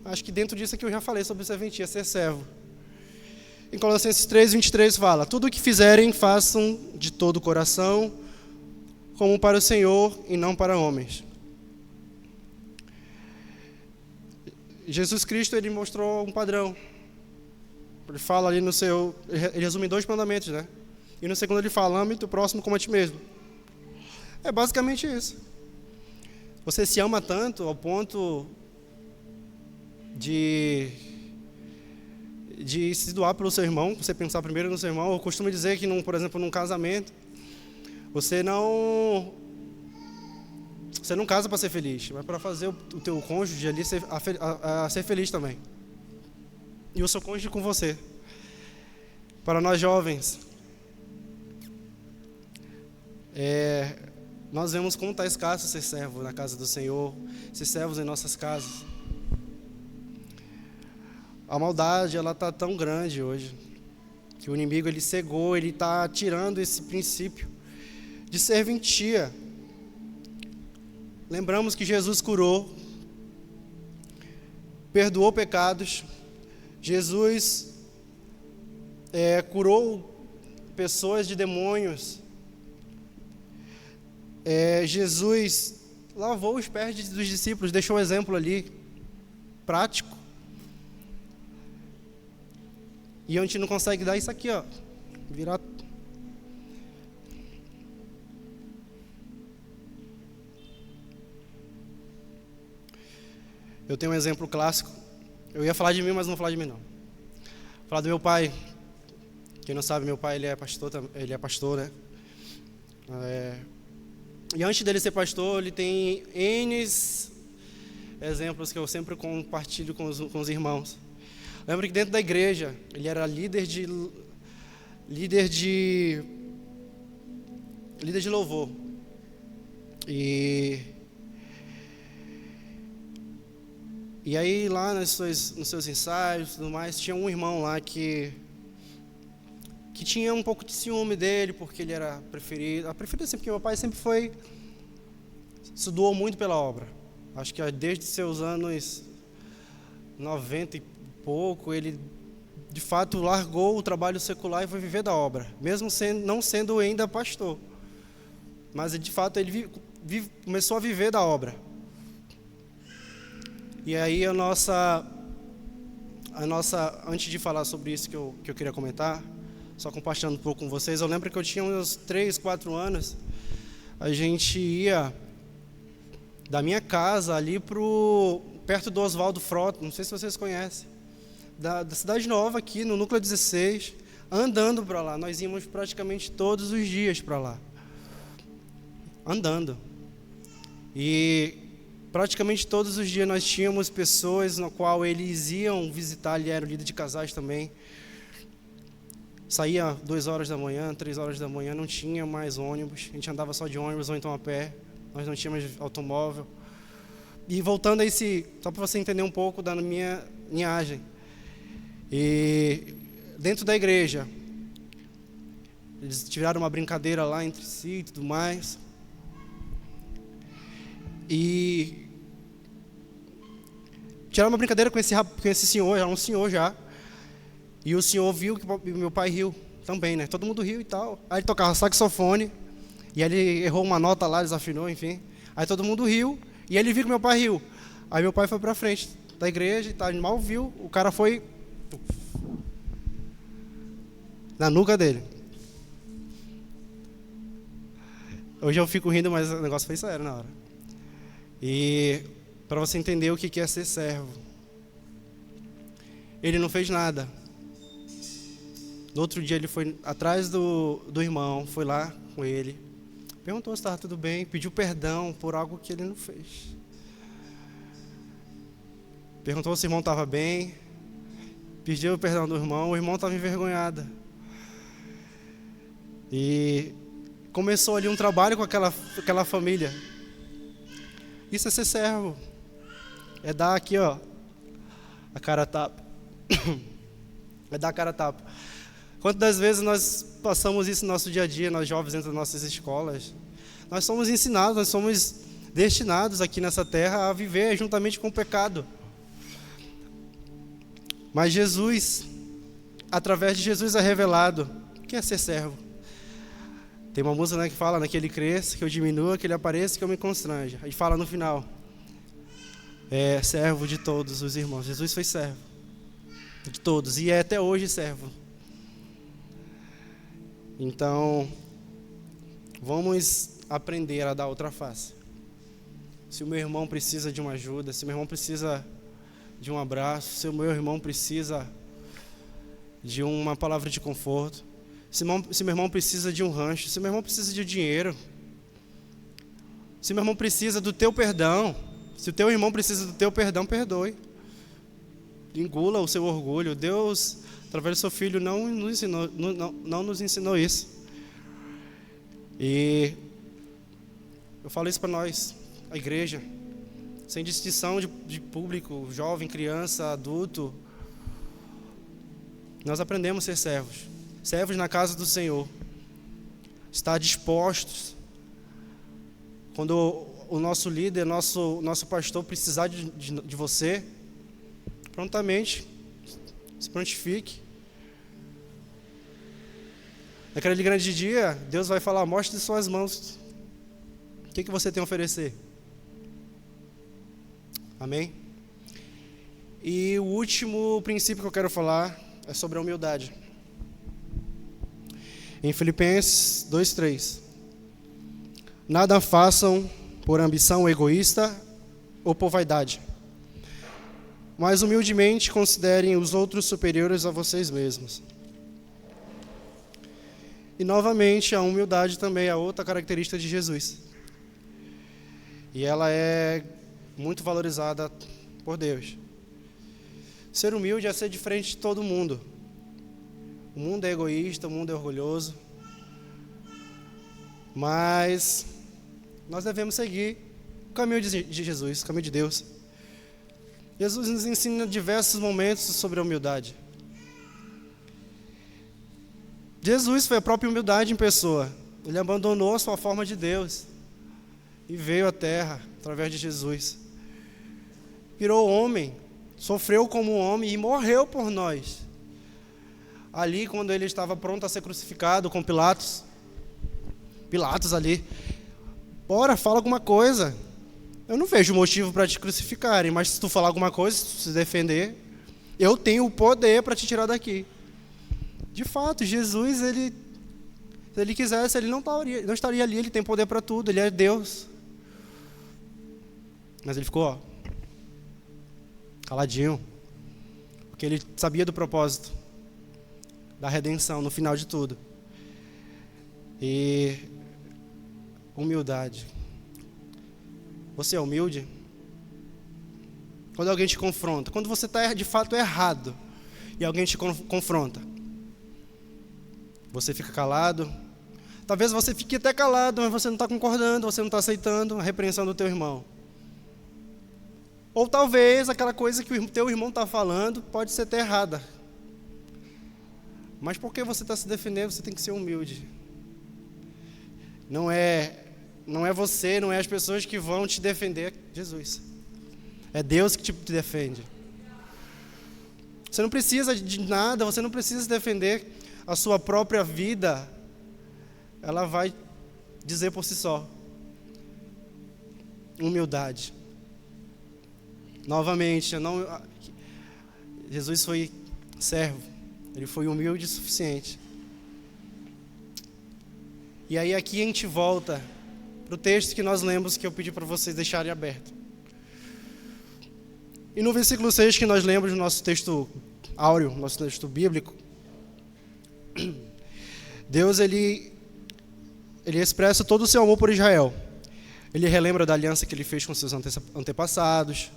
Acho que dentro disso aqui eu já falei sobre serventia, ser servo. Em Colossenses 3:23 fala: tudo o que fizerem, façam de todo o coração, como para o Senhor e não para homens. Jesus Cristo, ele mostrou um padrão. Ele fala ali ele resume em 2 mandamentos, né? E no segundo ele fala: ame o próximo como a ti mesmo. É basicamente isso. Você se ama tanto ao ponto de se doar pelo seu irmão, você pensar primeiro no seu irmão. Eu costumo dizer que, por exemplo, num casamento, você não casa para ser feliz, mas para fazer o teu cônjuge ali ser feliz também. E o seu cônjuge com você. Para nós jovens, nós vemos como está escasso ser servo na casa do Senhor, ser servos em nossas casas. A maldade, ela está tão grande hoje, que o inimigo, ele cegou, ele está tirando esse princípio de serventia. Lembramos que Jesus curou, perdoou pecados. Jesus curou pessoas de demônios. Jesus lavou os pés dos discípulos, deixou um exemplo ali, prático. E a gente não consegue dar isso aqui, ó, virar. Eu tenho um exemplo clássico. Eu ia falar de mim, mas não vou falar de mim, não. Vou falar do meu pai. Quem não sabe, meu pai, ele é pastor, né? E antes dele ser pastor, ele tem N exemplos que eu sempre compartilho com os irmãos. Lembro que dentro da igreja, ele era líder de louvor. E aí lá nos seus ensaios e tudo mais, tinha um irmão lá que tinha um pouco de ciúme dele, porque ele era preferido. A preferida sempre, porque meu pai sempre se doou muito pela obra. Acho que desde seus anos 90 e pouco, ele de fato largou o trabalho secular e foi viver da obra, mesmo não sendo ainda pastor. Mas de fato ele começou a viver da obra. E aí a nossa, antes de falar sobre isso que eu queria comentar, só compartilhando um pouco com vocês, eu lembro que eu tinha uns 3, 4 anos, a gente ia da minha casa ali perto do Oswaldo Frota, não sei se vocês conhecem, da Cidade Nova aqui, no Núcleo 16, andando para lá. Nós íamos praticamente todos os dias para lá, andando. E praticamente todos os dias nós tínhamos pessoas no qual eles iam visitar, ele era o líder de casais também. Saía 2 horas da manhã, 3 horas da manhã, não tinha mais ônibus, a gente andava só de ônibus ou então a pé, nós não tínhamos automóvel. E voltando a só para você entender um pouco da minha linhagem. E dentro da igreja, eles tiveram uma brincadeira lá entre si e tudo mais. E tiraram uma brincadeira com esse senhor, era um senhor já. E o senhor viu que meu pai riu também, né? Todo mundo riu e tal. Aí ele tocava saxofone, e aí ele errou uma nota lá, desafinou, enfim. Aí todo mundo riu, e ele viu que meu pai riu. Aí meu pai foi pra frente da igreja e tal, ele mal viu, o cara foi na nuca dele. Hoje eu fico rindo, mas o negócio foi sério na hora. E para você entender o que é ser servo, ele não fez nada. No outro dia ele foi atrás do irmão, foi lá com ele, perguntou se estava tudo bem, pediu perdão por algo que ele não fez. Perguntou se o irmão estava bem, pediu perdão do irmão, o irmão estava envergonhado. E começou ali um trabalho com aquela família. Isso é ser servo. É dar aqui, ó, a cara a tapa. É dar a cara a tapa. Quantas das vezes nós passamos isso no nosso dia a dia, nós jovens dentro das nossas escolas? Nós somos ensinados, destinados aqui nessa terra a viver juntamente com o pecado. Mas Jesus, através de Jesus é revelado o que é ser servo. Tem uma música, né, que fala, que ele cresça, que eu diminua, que ele apareça, que eu me constranja. Aí fala no final, servo de todos os irmãos. Jesus foi servo de todos e é até hoje servo. Então, vamos aprender a dar outra face. Se o meu irmão precisa de uma ajuda, se o meu irmão precisa de um abraço, se o meu irmão precisa de uma palavra de conforto, se meu irmão precisa de um rancho, se meu irmão precisa de dinheiro, se meu irmão precisa do teu perdão, se o teu irmão precisa do teu perdão, perdoe. Engula o seu orgulho. Deus, através do seu Filho, não nos ensinou isso. E eu falo isso para nós, a igreja, sem distinção de público, jovem, criança, adulto. Nós aprendemos a ser servos. Servos na casa do Senhor. Estar dispostos. Quando o nosso líder, nosso pastor precisar de você, prontamente, se prontifique. Naquele grande dia, Deus vai falar, mostre de suas mãos. O que você tem a oferecer? Amém? E o último princípio que eu quero falar é sobre a humildade. Em Filipenses 2:3. Nada façam por ambição egoísta ou por vaidade, mas humildemente considerem os outros superiores a vocês mesmos. E novamente, a humildade também é outra característica de Jesus. E ela é muito valorizada por Deus. Ser humilde é ser diferente de todo mundo. O mundo é egoísta, o mundo é orgulhoso. Mas nós devemos seguir o caminho de Jesus, o caminho de Deus. Jesus nos ensina em diversos momentos sobre a humildade. Jesus foi a própria humildade em pessoa. Ele abandonou a sua forma de Deus e veio à terra através de Jesus. Virou homem, sofreu como homem e morreu por nós. Ali, quando ele estava pronto a ser crucificado com Pilatos ali, bora, fala alguma coisa. Eu não vejo motivo para te crucificarem, mas se tu falar alguma coisa, se tu se defender, eu tenho o poder para te tirar daqui. De fato, Jesus, se ele quisesse, ele não estaria ali, ele tem poder para tudo, ele é Deus. Mas ele ficou, caladinho, porque ele sabia do propósito da redenção no final de tudo. E humildade. Você é humilde? Quando alguém te confronta, quando você está de fato errado e alguém te confronta, você fica calado. Talvez você fique até calado, mas você não está concordando, você não está aceitando a repreensão do teu irmão. Ou talvez aquela coisa que o teu irmão está falando pode ser até errada. Mas porque você está se defendendo, você tem que ser humilde. Não é você, não é as pessoas que vão te defender, Jesus. É Deus que te defende. Você não precisa de nada, você não precisa se defender. A sua própria vida, ela vai dizer por si só. Humildade. Novamente, Jesus foi servo. Ele foi humilde o suficiente. E aí aqui a gente volta para o texto que nós lemos, que eu pedi para vocês deixarem aberto. E no versículo 6 que nós lemos no nosso texto áureo, nosso texto bíblico, Deus, ele expressa todo o seu amor por Israel. Ele relembra da aliança que ele fez com seus antepassados.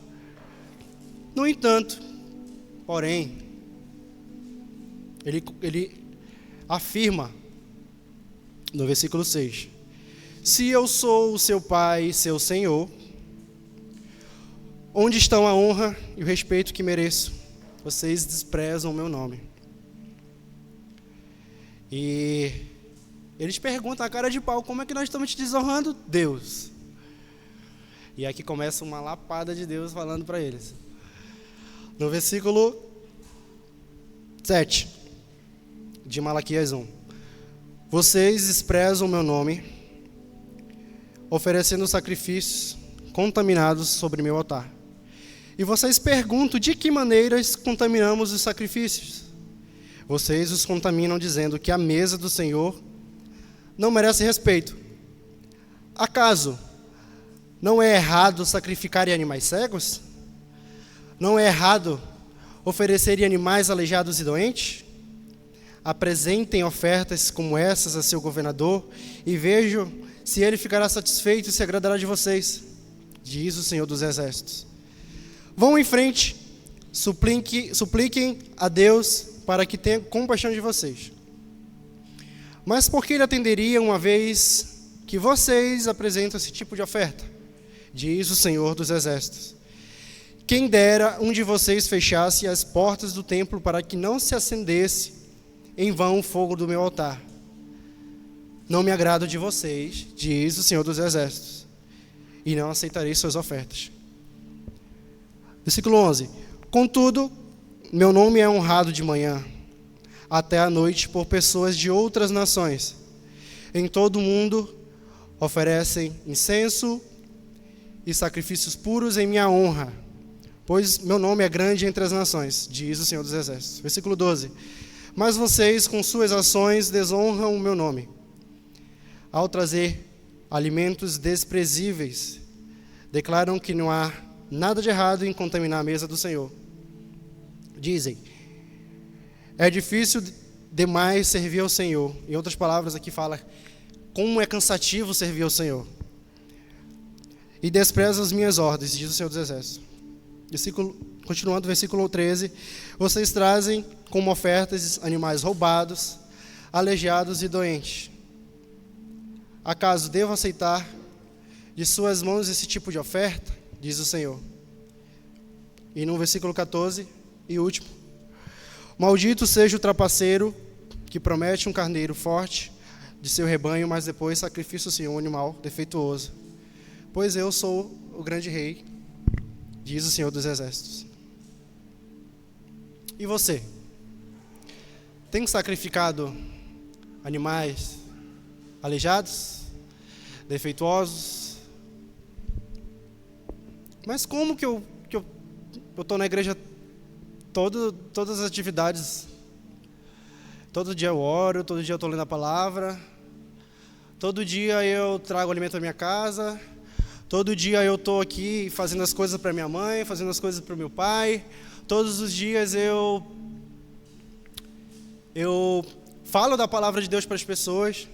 No entanto, porém, ele afirma no versículo 6: se eu sou o seu pai e seu Senhor, onde estão a honra e o respeito que mereço? Vocês desprezam o meu nome. E eles perguntam a cara de pau: como é que nós estamos te desonrando, Deus? E aqui começa uma lapada de Deus falando para eles. No versículo 7 de Malaquias 1. Vocês desprezam o meu nome, oferecendo sacrifícios contaminados sobre meu altar. E vocês perguntam de que maneiras contaminamos os sacrifícios. Vocês os contaminam dizendo que a mesa do Senhor não merece respeito. Acaso não é errado sacrificar animais cegos? Não é errado oferecer animais aleijados e doentes? Apresentem ofertas como essas a seu governador e vejam se ele ficará satisfeito e se agradará de vocês, diz o Senhor dos Exércitos. Vão em frente, supliquem a Deus para que tenha compaixão de vocês. Mas por que ele atenderia uma vez que vocês apresentam esse tipo de oferta? Diz o Senhor dos Exércitos. Quem dera um de vocês fechasse as portas do templo para que não se acendesse em vão o fogo do meu altar. Não me agrado de vocês, diz o Senhor dos Exércitos, e não aceitarei suas ofertas. Versículo 11. Contudo, meu nome é honrado de manhã, até à noite, por pessoas de outras nações. Em todo o mundo oferecem incenso e sacrifícios puros em minha honra, pois meu nome é grande entre as nações, diz o Senhor dos Exércitos. Versículo 12. Mas vocês, com suas ações, desonram o meu nome, ao trazer alimentos desprezíveis, declaram que não há nada de errado em contaminar a mesa do Senhor. Dizem, é difícil demais servir ao Senhor. Em outras palavras, aqui fala, como é cansativo servir ao Senhor. E despreza as minhas ordens, diz o Senhor dos Exércitos. Continuando, versículo 13. Vocês trazem como ofertas animais roubados, aleijados e doentes. Acaso devo aceitar de suas mãos esse tipo de oferta? Diz o Senhor. E no versículo 14 e último. Maldito seja o trapaceiro que promete um carneiro forte de seu rebanho, mas depois sacrifica o Senhor um animal defeituoso. Pois eu sou o grande rei, diz o Senhor dos Exércitos. E você? Tem sacrificado animais aleijados, defeituosos? Mas como que eu estou na igreja todas as atividades? Todo dia eu oro, todo dia eu estou lendo a palavra, todo dia eu trago alimento para minha casa, todo dia eu estou aqui fazendo as coisas para minha mãe, fazendo as coisas para o meu pai, todos os dias eu falo da palavra de Deus para as pessoas.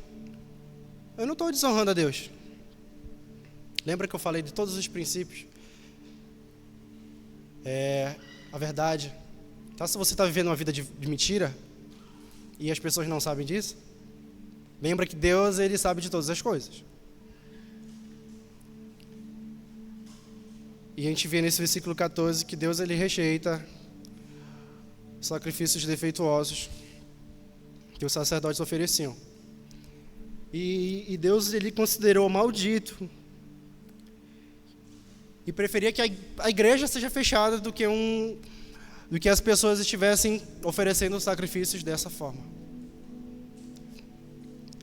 Eu não estou desonrando a Deus. Lembra que eu falei de todos os princípios? A verdade. Então, se você está vivendo uma vida de mentira e as pessoas não sabem disso, lembra que Deus, Ele sabe de todas as coisas. E a gente vê nesse versículo 14 que Deus, Ele rejeita sacrifícios defeituosos que os sacerdotes ofereciam. E Deus, Ele considerou maldito e preferia que a igreja seja fechada do que as pessoas estivessem oferecendo sacrifícios dessa forma.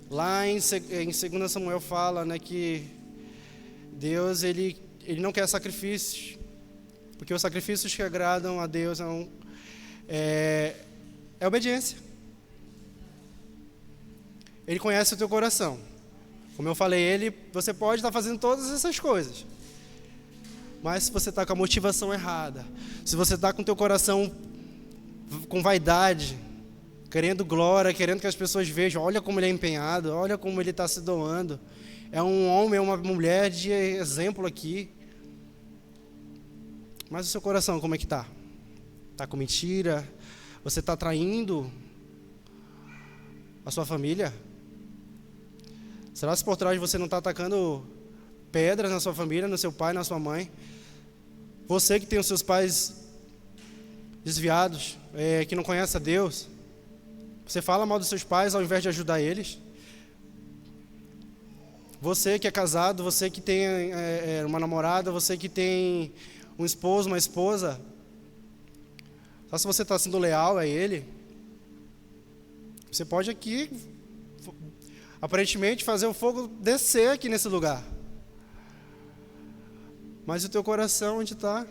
Lá em 2 Samuel fala, né, que Deus, ele não quer sacrifícios, porque os sacrifícios que agradam a Deus é obediência. Ele conhece o teu coração. Como eu falei, você pode estar fazendo todas essas coisas, mas se você está com a motivação errada, se você está com o teu coração com vaidade, querendo glória, querendo que as pessoas vejam, olha como ele é empenhado, olha como ele está se doando, é um homem, é uma mulher de exemplo aqui, mas o seu coração como é que está? Está com mentira? Você está traindo a sua família? Será que por trás você não está atacando pedras na sua família, no seu pai, na sua mãe? Você que tem os seus pais desviados, que não conhece a Deus, você fala mal dos seus pais ao invés de ajudar eles? você que é casado, você que tem uma namorada, você que tem um esposo, uma esposa, só se você está sendo leal a ele, você pode aqui, aparentemente, fazer o fogo descer aqui nesse lugar. Mas o teu coração, onde está?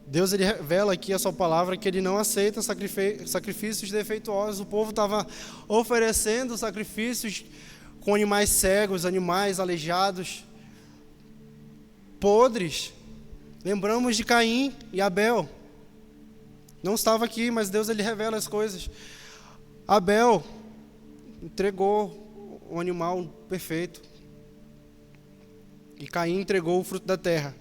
Deus, ele revela aqui a sua palavra que ele não aceita sacrifícios defeituosos. O povo estava oferecendo sacrifícios com animais cegos, animais aleijados, podres. Lembramos de Caim e Abel. Não estava aqui, mas Deus, ele revela as coisas. Abel entregou um animal perfeito. E Caim entregou o fruto da terra.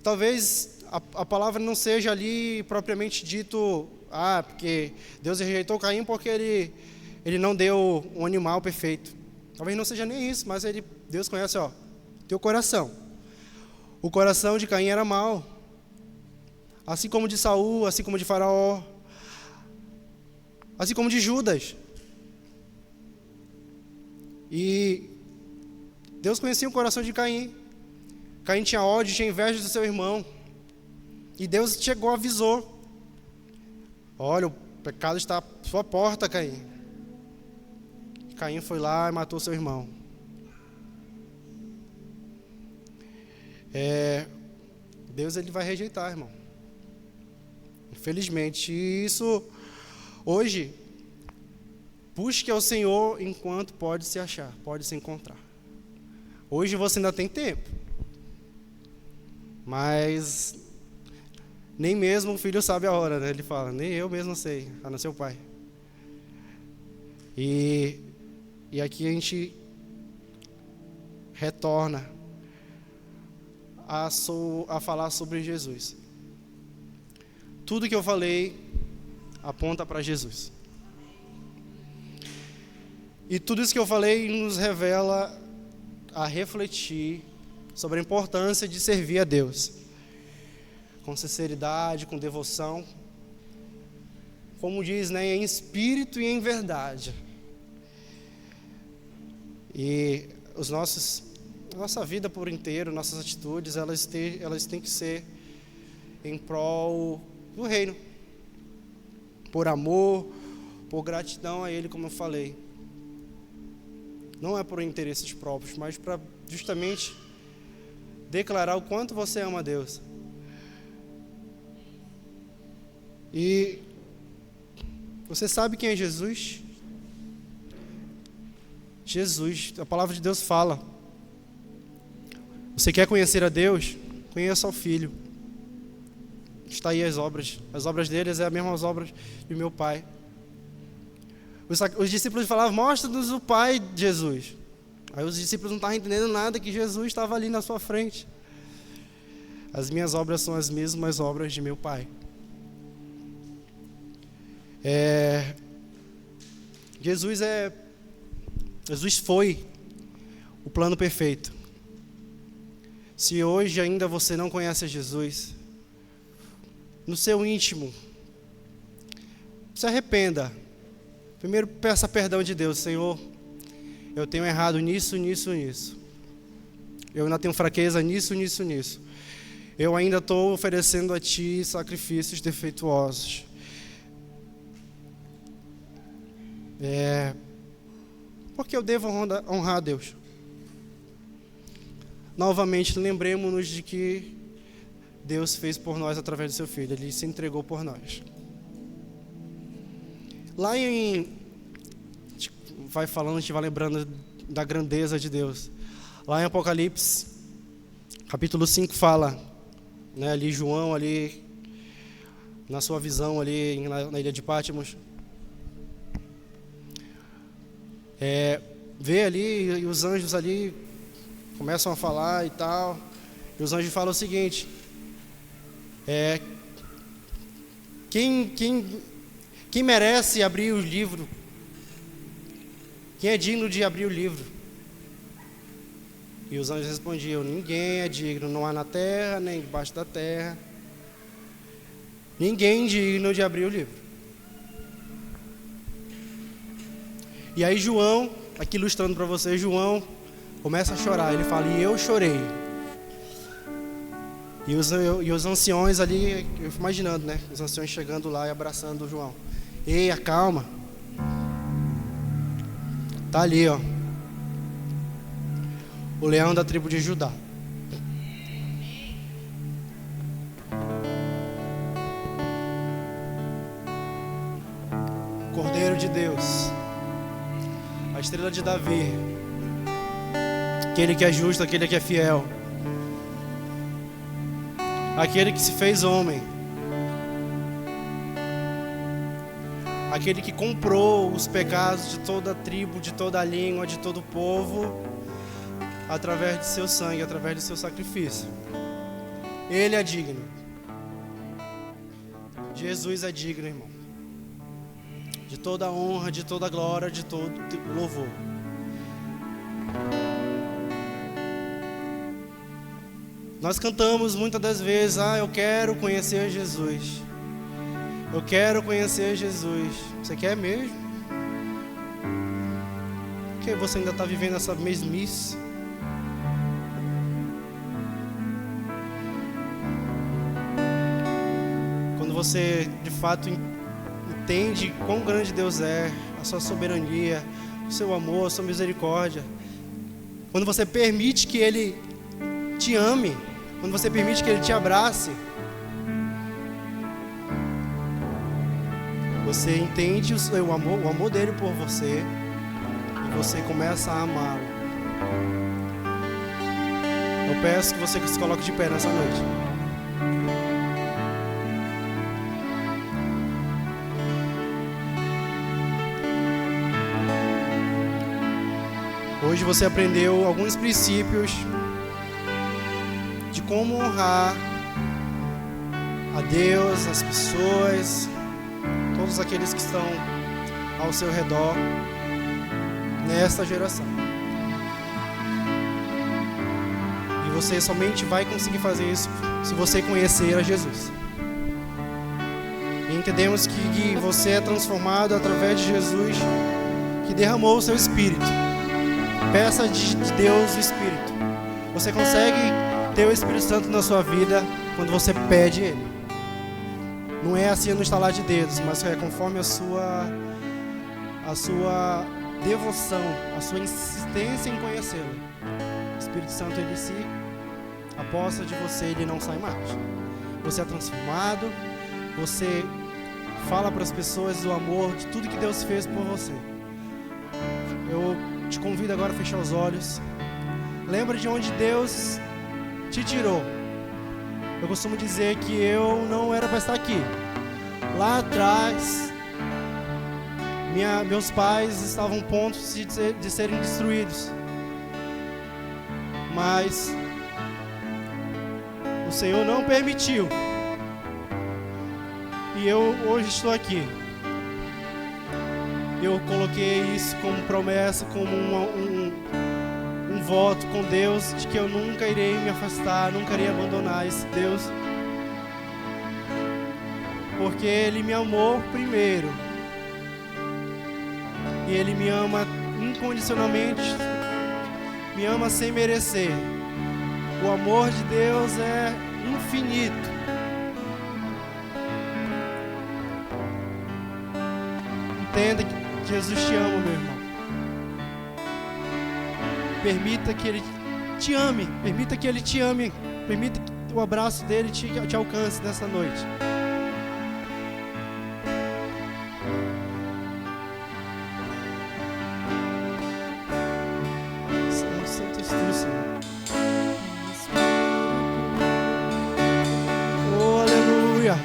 Talvez a palavra não seja ali propriamente dito, porque Deus rejeitou Caim porque ele não deu um animal perfeito. Talvez não seja nem isso, mas Deus conhece, teu coração. O coração de Caim era mau. Assim como de Saul, assim como de Faraó, assim como de Judas. E Deus conhecia o coração de Caim. Caim tinha ódio, tinha inveja do seu irmão. E Deus chegou, avisou. Olha, o pecado está à sua porta, Caim. Caim foi lá e matou seu irmão. Deus, ele vai rejeitar, irmão. Infelizmente. E isso, hoje, busque ao Senhor enquanto pode se achar, pode se encontrar. Hoje você ainda tem tempo. Mas nem mesmo o filho sabe a hora, né? Ele fala, nem eu mesmo sei, a não ser o pai. E aqui a gente retorna a falar sobre Jesus. Tudo que eu falei aponta para Jesus. E tudo isso que eu falei nos revela a refletir sobre a importância de servir a Deus. Com sinceridade, com devoção. Como diz, né, em espírito e em verdade. E nossa vida por inteiro, nossas atitudes, elas têm que ser em prol do reino. Por amor, por gratidão a Ele, como eu falei. Não é por interesses próprios, mas para justamente declarar o quanto você ama a Deus. E você sabe quem é Jesus? Jesus, a palavra de Deus fala. Você quer conhecer a Deus? Conheça o Filho. Está aí as obras deles é as mesmas obras do meu Pai. Os discípulos falavam, mostra-nos o Pai de Jesus. Aí os discípulos não estavam entendendo nada, que Jesus estava ali na sua frente. As minhas obras são as mesmas obras de meu Pai. Jesus foi o plano perfeito. Se hoje ainda você não conhece Jesus, no seu íntimo, se arrependa. Primeiro peça perdão de Deus. Senhor, eu tenho errado nisso, nisso, nisso. Eu ainda tenho fraqueza nisso, nisso, nisso. Eu ainda estou oferecendo a Ti sacrifícios defeituosos. Porque eu devo honrar a Deus. Novamente, lembremos-nos de que Deus fez por nós através do seu Filho. Ele se entregou por nós. Lá a gente vai lembrando da grandeza de Deus. Lá em Apocalipse, capítulo 5 fala, né, ali João, ali, na sua visão ali na ilha de Patmos, vê ali, e os anjos ali começam a falar e tal, e os anjos falam o seguinte, quem merece abrir o livro? Quem é digno de abrir o livro? E os anjos respondiam, ninguém é digno, não há na terra, nem debaixo da terra. Ninguém é digno de abrir o livro. E aí João, aqui ilustrando para você, João começa a chorar. Ele fala, e eu chorei. E os anciões ali, eu fico imaginando, né? Os anciões chegando lá e abraçando o João. Ei, acalma. Tá ali, ó. O leão da tribo de Judá. Cordeiro de Deus. A estrela de Davi. Aquele que é justo, aquele que é fiel. Aquele que se fez homem. Aquele que comprou os pecados de toda a tribo, de toda a língua, de todo o povo, através de seu sangue, através de seu sacrifício. Ele é digno. Jesus é digno, irmão. De toda a honra, de toda a glória, de todo o louvor. Nós cantamos muitas das vezes, eu quero conhecer Jesus. Eu quero conhecer Jesus. Você quer mesmo? Porque você ainda está vivendo essa mesmice. Quando você de fato entende quão grande Deus é, a sua soberania, o seu amor, a sua misericórdia. Quando você permite que Ele te ame, quando você permite que Ele te abrace, você entende o amor dele por você e você começa a amá-lo. Eu peço que você se coloque de pé nessa noite. Hoje você aprendeu alguns princípios de como honrar a Deus, as pessoas, todos aqueles que estão ao seu redor nesta geração. E você somente vai conseguir fazer isso se você conhecer a Jesus. E entendemos que você é transformado através de Jesus, que derramou o seu Espírito. Peça de Deus o Espírito. Você consegue ter o Espírito Santo na sua vida quando você pede Ele. Não é assim no estalar de dedos, mas é conforme a sua devoção, a sua insistência em conhecê-lo. O Espírito Santo, ele se aposta de você, ele não sai mais. Você é transformado, você fala para as pessoas do amor, de tudo que Deus fez por você. Eu te convido agora a fechar os olhos. Lembra de onde Deus te tirou. Eu costumo dizer que eu não era para estar aqui. Lá atrás, meus pais estavam a ponto de serem destruídos. Mas o Senhor não permitiu. E eu hoje estou aqui. Eu coloquei isso como promessa, como um voto com Deus de que eu nunca irei me afastar, nunca irei abandonar esse Deus, porque Ele me amou primeiro e Ele me ama incondicionalmente, me ama sem merecer. O amor de Deus é infinito. Entenda que Jesus te ama, meu irmão. Permita que Ele te ame. Permita que Ele te ame. Permita que o abraço dele te alcance nessa noite. Santo Espírito, Senhor. Oh, aleluia.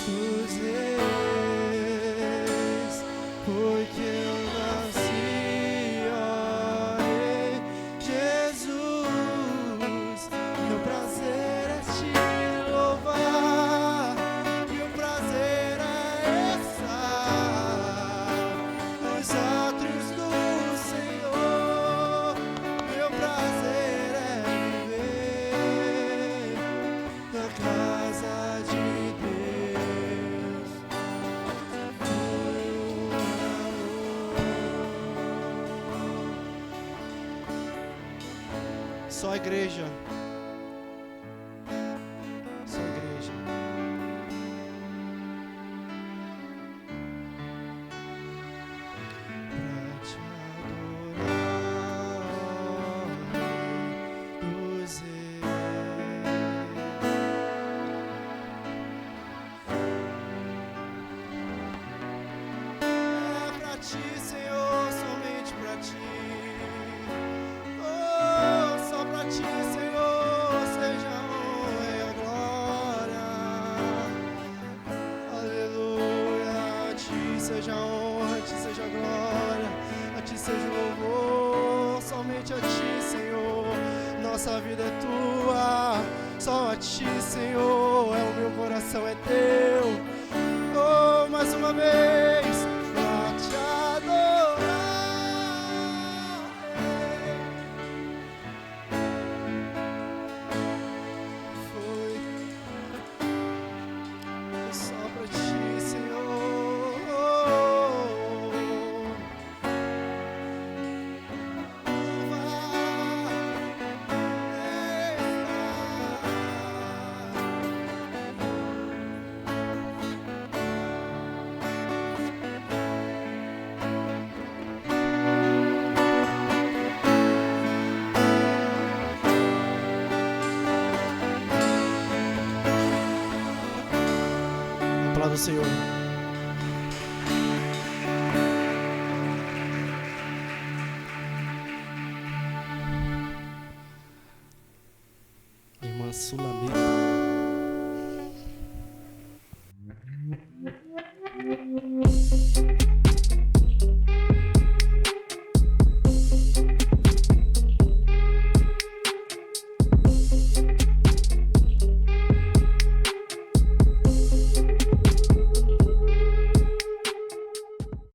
dos reis, porque eu nasci, ó Rei Jesus. Meu prazer é te louvar, e o prazer é estar nos átrios do Senhor. Meu prazer é viver na casa de Deus. Só a igreja. Só a igreja. Pra te adorar, ó Rei dos reis. É pra ti, Senhor, somente pra ti. Oh, só pra ti, Senhor, seja a honra e a glória. Aleluia, a ti seja a honra, a ti seja a glória, a ti seja o louvor, somente a ti, Senhor. Nossa vida é tua, só a ti, Senhor. É o meu coração, é teu. Oh, mais uma vez, pra te adorar, Rei. Foi só pra ti, Senhor. Aplauda o Senhor. Irmã Sulamita.